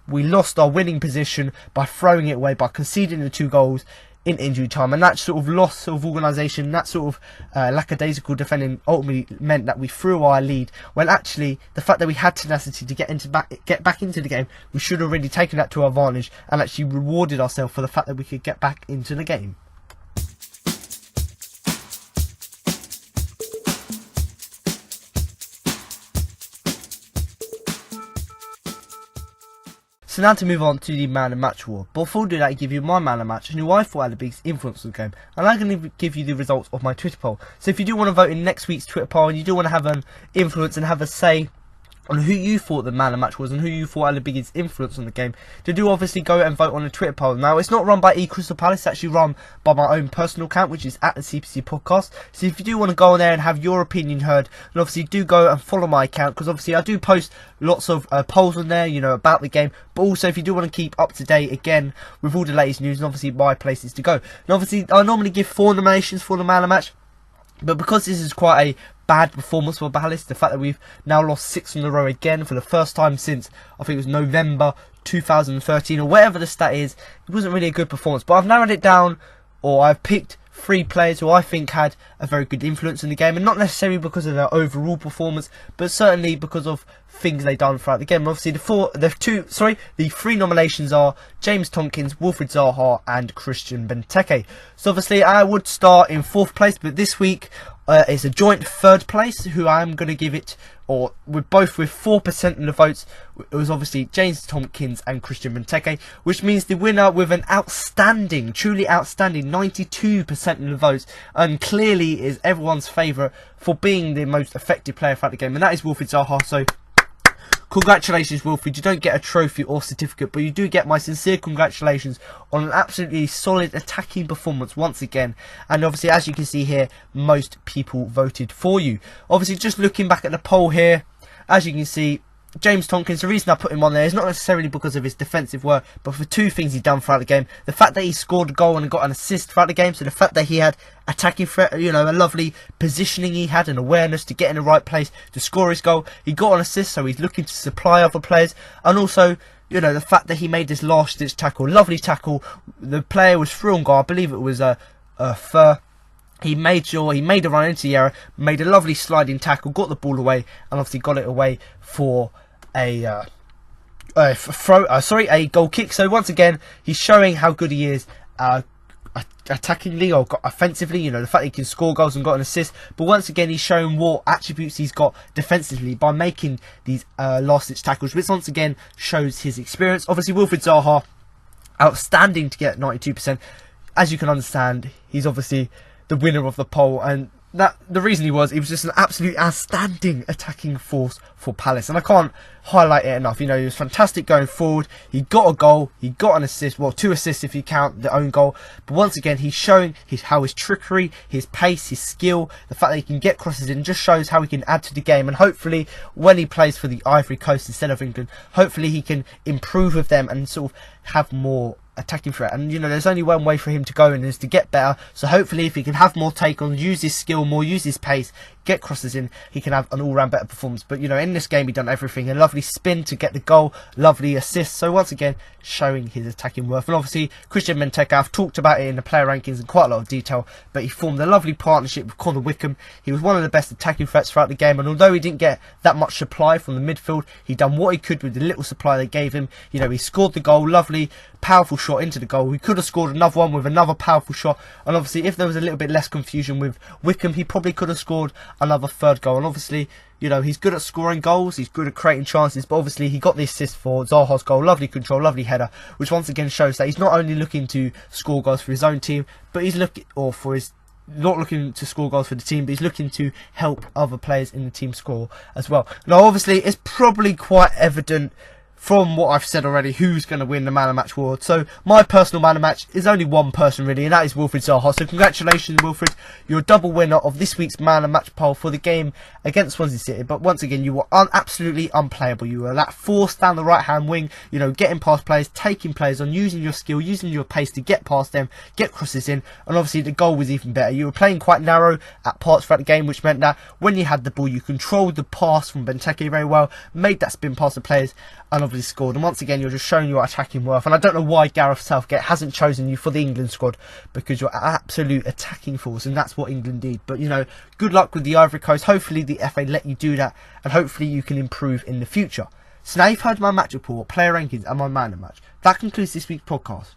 we lost our winning position by throwing it away, by conceding the 2 goals in injury time. And that sort of loss of organisation, that sort of lackadaisical defending ultimately meant that we threw our lead, when actually the fact that we had tenacity to get back into the game, we should have really taken that to our advantage and actually rewarded ourselves for the fact that we could get back into the game. So now to move on to the Man of Match award. But before I do that, I give you my Man of Match and who I thought had the biggest influence on the game. And I'm going to give you the results of my Twitter poll. So if you do want to vote in next week's Twitter poll and you do want to have an influence and have a say on who you thought the Man of Match was and who you thought had the biggest influence on the game, to do obviously go and vote on the Twitter poll. Now, it's not run by Crystal Palace, it's actually run by my own personal account, which is at the CPC Podcast. So if you do want to go on there and have your opinion heard, then obviously do go and follow my account, because obviously I do post lots of polls on there, you know, about the game. But also, if you do want to keep up to date again with all the latest news, and obviously my places to go. And obviously, I normally give 4 nominations for the Man of Match, but because this is quite a bad performance for Palace, the fact that we've now lost 6 in a row again for the first time since, I think it was November 2013 or whatever the stat is, it wasn't really a good performance. But I've narrowed it down, or I've picked 3 players who I think had a very good influence in the game, and not necessarily because of their overall performance, but certainly because of things they've done throughout the game. Obviously, the 3 nominations are James Tompkins, Wilfried Zaha, and Christian Benteke. So obviously, I would start in 4th place, but this week it's a joint 3rd place, who I'm going to give it, or with 4% of the votes. It was obviously James Tompkins and Christian Benteke, which means the winner with an outstanding, truly outstanding 92% of the votes, and clearly is everyone's favourite for being the most effective player throughout the game, and that is Wilfried Zaha. So congratulations, Wilfred. You don't get a trophy or certificate, but you do get my sincere congratulations on an absolutely solid attacking performance once again. And obviously, as you can see here, most people voted for you. Obviously, just looking back at the poll here, as you can see, James Tompkins, the reason I put him on there is not necessarily because of his defensive work, but for two things he's done throughout the game. The fact that he scored a goal and got an assist throughout the game, so the fact that he had attacking threat, a lovely positioning he had and awareness to get in the right place to score his goal. He got an assist, so he's looking to supply other players, and also, the fact that he made this last-ditch tackle, lovely tackle. The player was through on goal, I believe it was Fur. He made a run into the area, made a lovely sliding tackle, got the ball away, and obviously got it away for a goal kick. So once again, he's showing how good he is attackingly or offensively. The fact that he can score goals and got an assist. But once again, he's showing what attributes he's got defensively by making these last-ditch tackles, which once again shows his experience. Obviously, Wilfried Zaha, outstanding to get 92%. As you can understand, he's obviously the winner of the poll, and that the reason he was just an absolute outstanding attacking force for Palace, and I can't highlight it enough. He was fantastic going forward. He got a goal, he got an assist, well, 2 assists if you count the own goal. But once again, he's showing how his trickery, his pace, his skill, the fact that he can get crosses in, just shows how he can add to the game. And hopefully, when he plays for the Ivory Coast instead of England, hopefully he can improve with them and sort of have more attacking threat. And there's only one way for him to go, and is to get better. So hopefully, if he can have more take on, use his skill more, use his pace, get crosses in, he can have an all-round better performance. But in this game, he done everything. A lovely spin to get the goal, lovely assist. So once again, showing his attacking worth. And obviously, Christian Benteke, I've talked about it in the player rankings in quite a lot of detail, but he formed a lovely partnership with Conor Wickham. He was one of the best attacking threats throughout the game, and although he didn't get that much supply from the midfield, he done what he could with the little supply they gave him. He scored the goal, lovely powerful shot into the goal. He could have scored another one with another powerful shot, and obviously if there was a little bit less confusion with Wickham, he probably could have scored another third goal. And obviously, he's good at scoring goals, he's good at creating chances, but obviously he got the assist for Zaha's goal. Lovely control, lovely header, which once again shows that he's not only looking to score goals for his own team, but he's not looking to score goals for the team, but he's looking to help other players in the team score as well. Now obviously it's probably quite evident from what I've said already who's going to win the Man of Match award. So my personal Man of Match is only one person really, and that is Wilfried Zaha. So congratulations, Wilfried. You're a double winner of this week's Man of Match poll for the game against Swansea City. But once again, you were absolutely unplayable. You were that force down the right hand wing, getting past players, taking players on, using your skill, using your pace to get past them, get crosses in, and obviously the goal was even better. You were playing quite narrow at parts throughout the game, which meant that when you had the ball, you controlled the pass from Benteke very well, made that spin past the players, and obviously scored. And once again, you're just showing your attacking worth. And I don't know why Gareth Southgate hasn't chosen you for the England squad, because you're absolute attacking force, and that's what England need. But good luck with the Ivory Coast. Hopefully the FA let you do that, and hopefully you can improve in the future. So now you've heard my match report, player rankings, and my Man of Match. That concludes this week's podcast.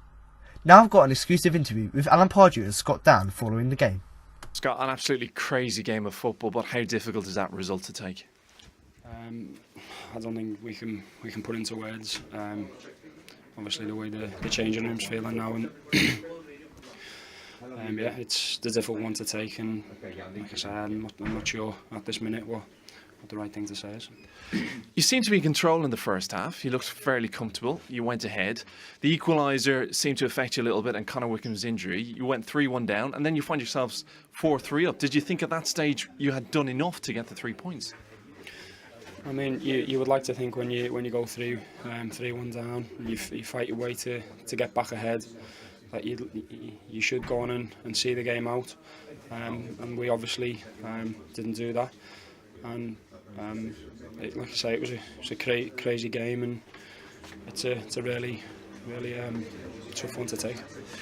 Now I've got an exclusive interview with Alan Pardew and Scott Dan following the game. Scott, an absolutely crazy game of football, but how difficult is that result to take? I don't think we can put into words. Obviously, the way the changing room's feeling now, and it's the difficult one to take. And like I said, I'm not sure at this minute what the right thing to say is. You seemed to be in control in the first half. You looked fairly comfortable. You went ahead. The equaliser seemed to affect you a little bit, and Conor Wickham's injury. You went 3-1 down, and then you find yourselves 4-3 up. Did you think at that stage you had done enough to get the 3 points? I mean, you would like to think when you go through 3-1 down, you fight your way to get back ahead, that you should go on and see the game out, and we obviously didn't do that. And like I say, it was a crazy game, and it's a really tough one to take.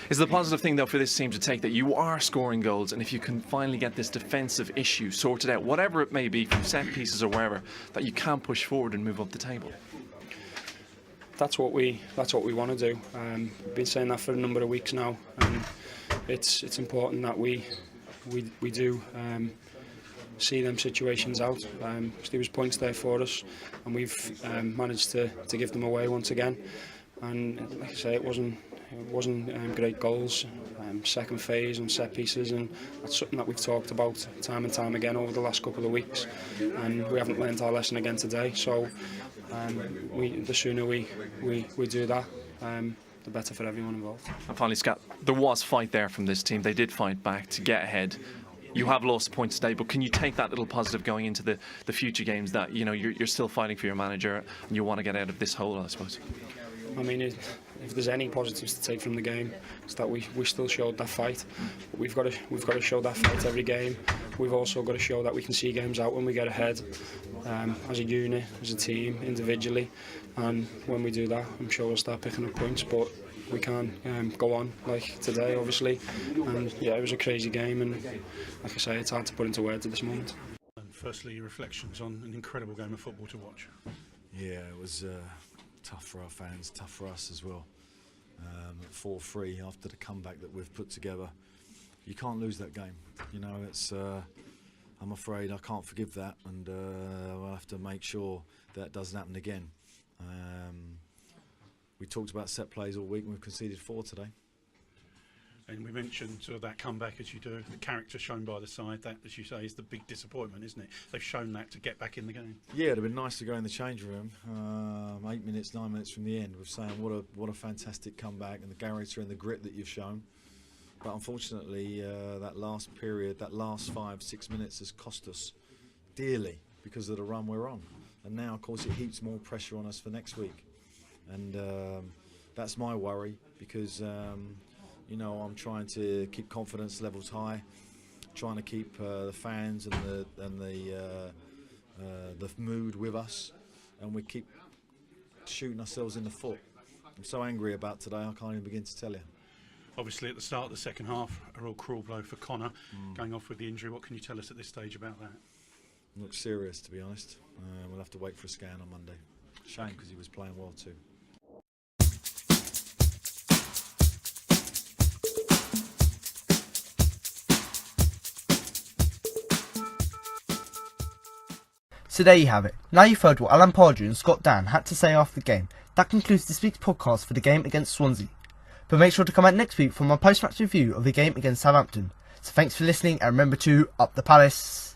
Is the positive thing though for this team to take that you are scoring goals, and if you can finally get this defensive issue sorted out, whatever it may be, from set pieces or wherever, that you can push forward and move up the table? That's what we want to do. We've been saying that for a number of weeks now, and it's important that we do see them situations out. There was points there for us, and we've managed to give them away once again. And like I say, it wasn't great goals, second phase and set pieces, and that's something that we've talked about time and time again over the last couple of weeks, and we haven't learned our lesson again today. So The sooner we do that, the better for everyone involved. And finally, Scott, there was fight there from this team. They did fight back to get ahead. You have lost points today, but can you take that little positive going into the future games that you're still fighting for your manager and you want to get out of this hole, I suppose? I mean, if there's any positives to take from the game, it's that we still showed that fight. We've got to show that fight every game. We've also got to show that we can see games out when we get ahead, as a unit, as a team, individually. And when we do that, I'm sure we'll start picking up points. But we can't go on like today, obviously. And yeah, it was a crazy game, and like I say, it's hard to put into words at this moment. And firstly, your reflections on an incredible game of football to watch. Yeah, it was tough for our fans, tough for us as well. 4-3 after the comeback that we've put together, you can't lose that game. It's. I'm afraid I can't forgive that, and I'll have to make sure that doesn't happen again. We talked about set plays all week, and we've conceded 4 today. And we mentioned sort of that comeback, as you do, the character shown by the side. That, as you say, is the big disappointment, isn't it? They've shown that to get back in the game. Yeah, it'd have been nice to go in the change room 8 minutes, 9 minutes from the end with saying what a fantastic comeback and the character and the grit that you've shown. But unfortunately, that last period, that last 5-6 minutes has cost us dearly because of the run we're on. And now, of course, it heaps more pressure on us for next week. And that's my worry because, I'm trying to keep confidence levels high, trying to keep the fans and the mood with us, and we keep shooting ourselves in the foot. I'm so angry about today, I can't even begin to tell you. Obviously, at the start of the second half, a real cruel blow for Connor, going off with the injury. What can you tell us at this stage about that? Looks serious, to be honest. We'll have to wait for a scan on Monday. Shame, because he was playing well too. So there you have it. Now you've heard what Alan Pardew and Scott Dan had to say after the game. That concludes this week's podcast for the game against Swansea. But make sure to come out next week for my post-match review of the game against Southampton. So thanks for listening, and remember to up the Palace.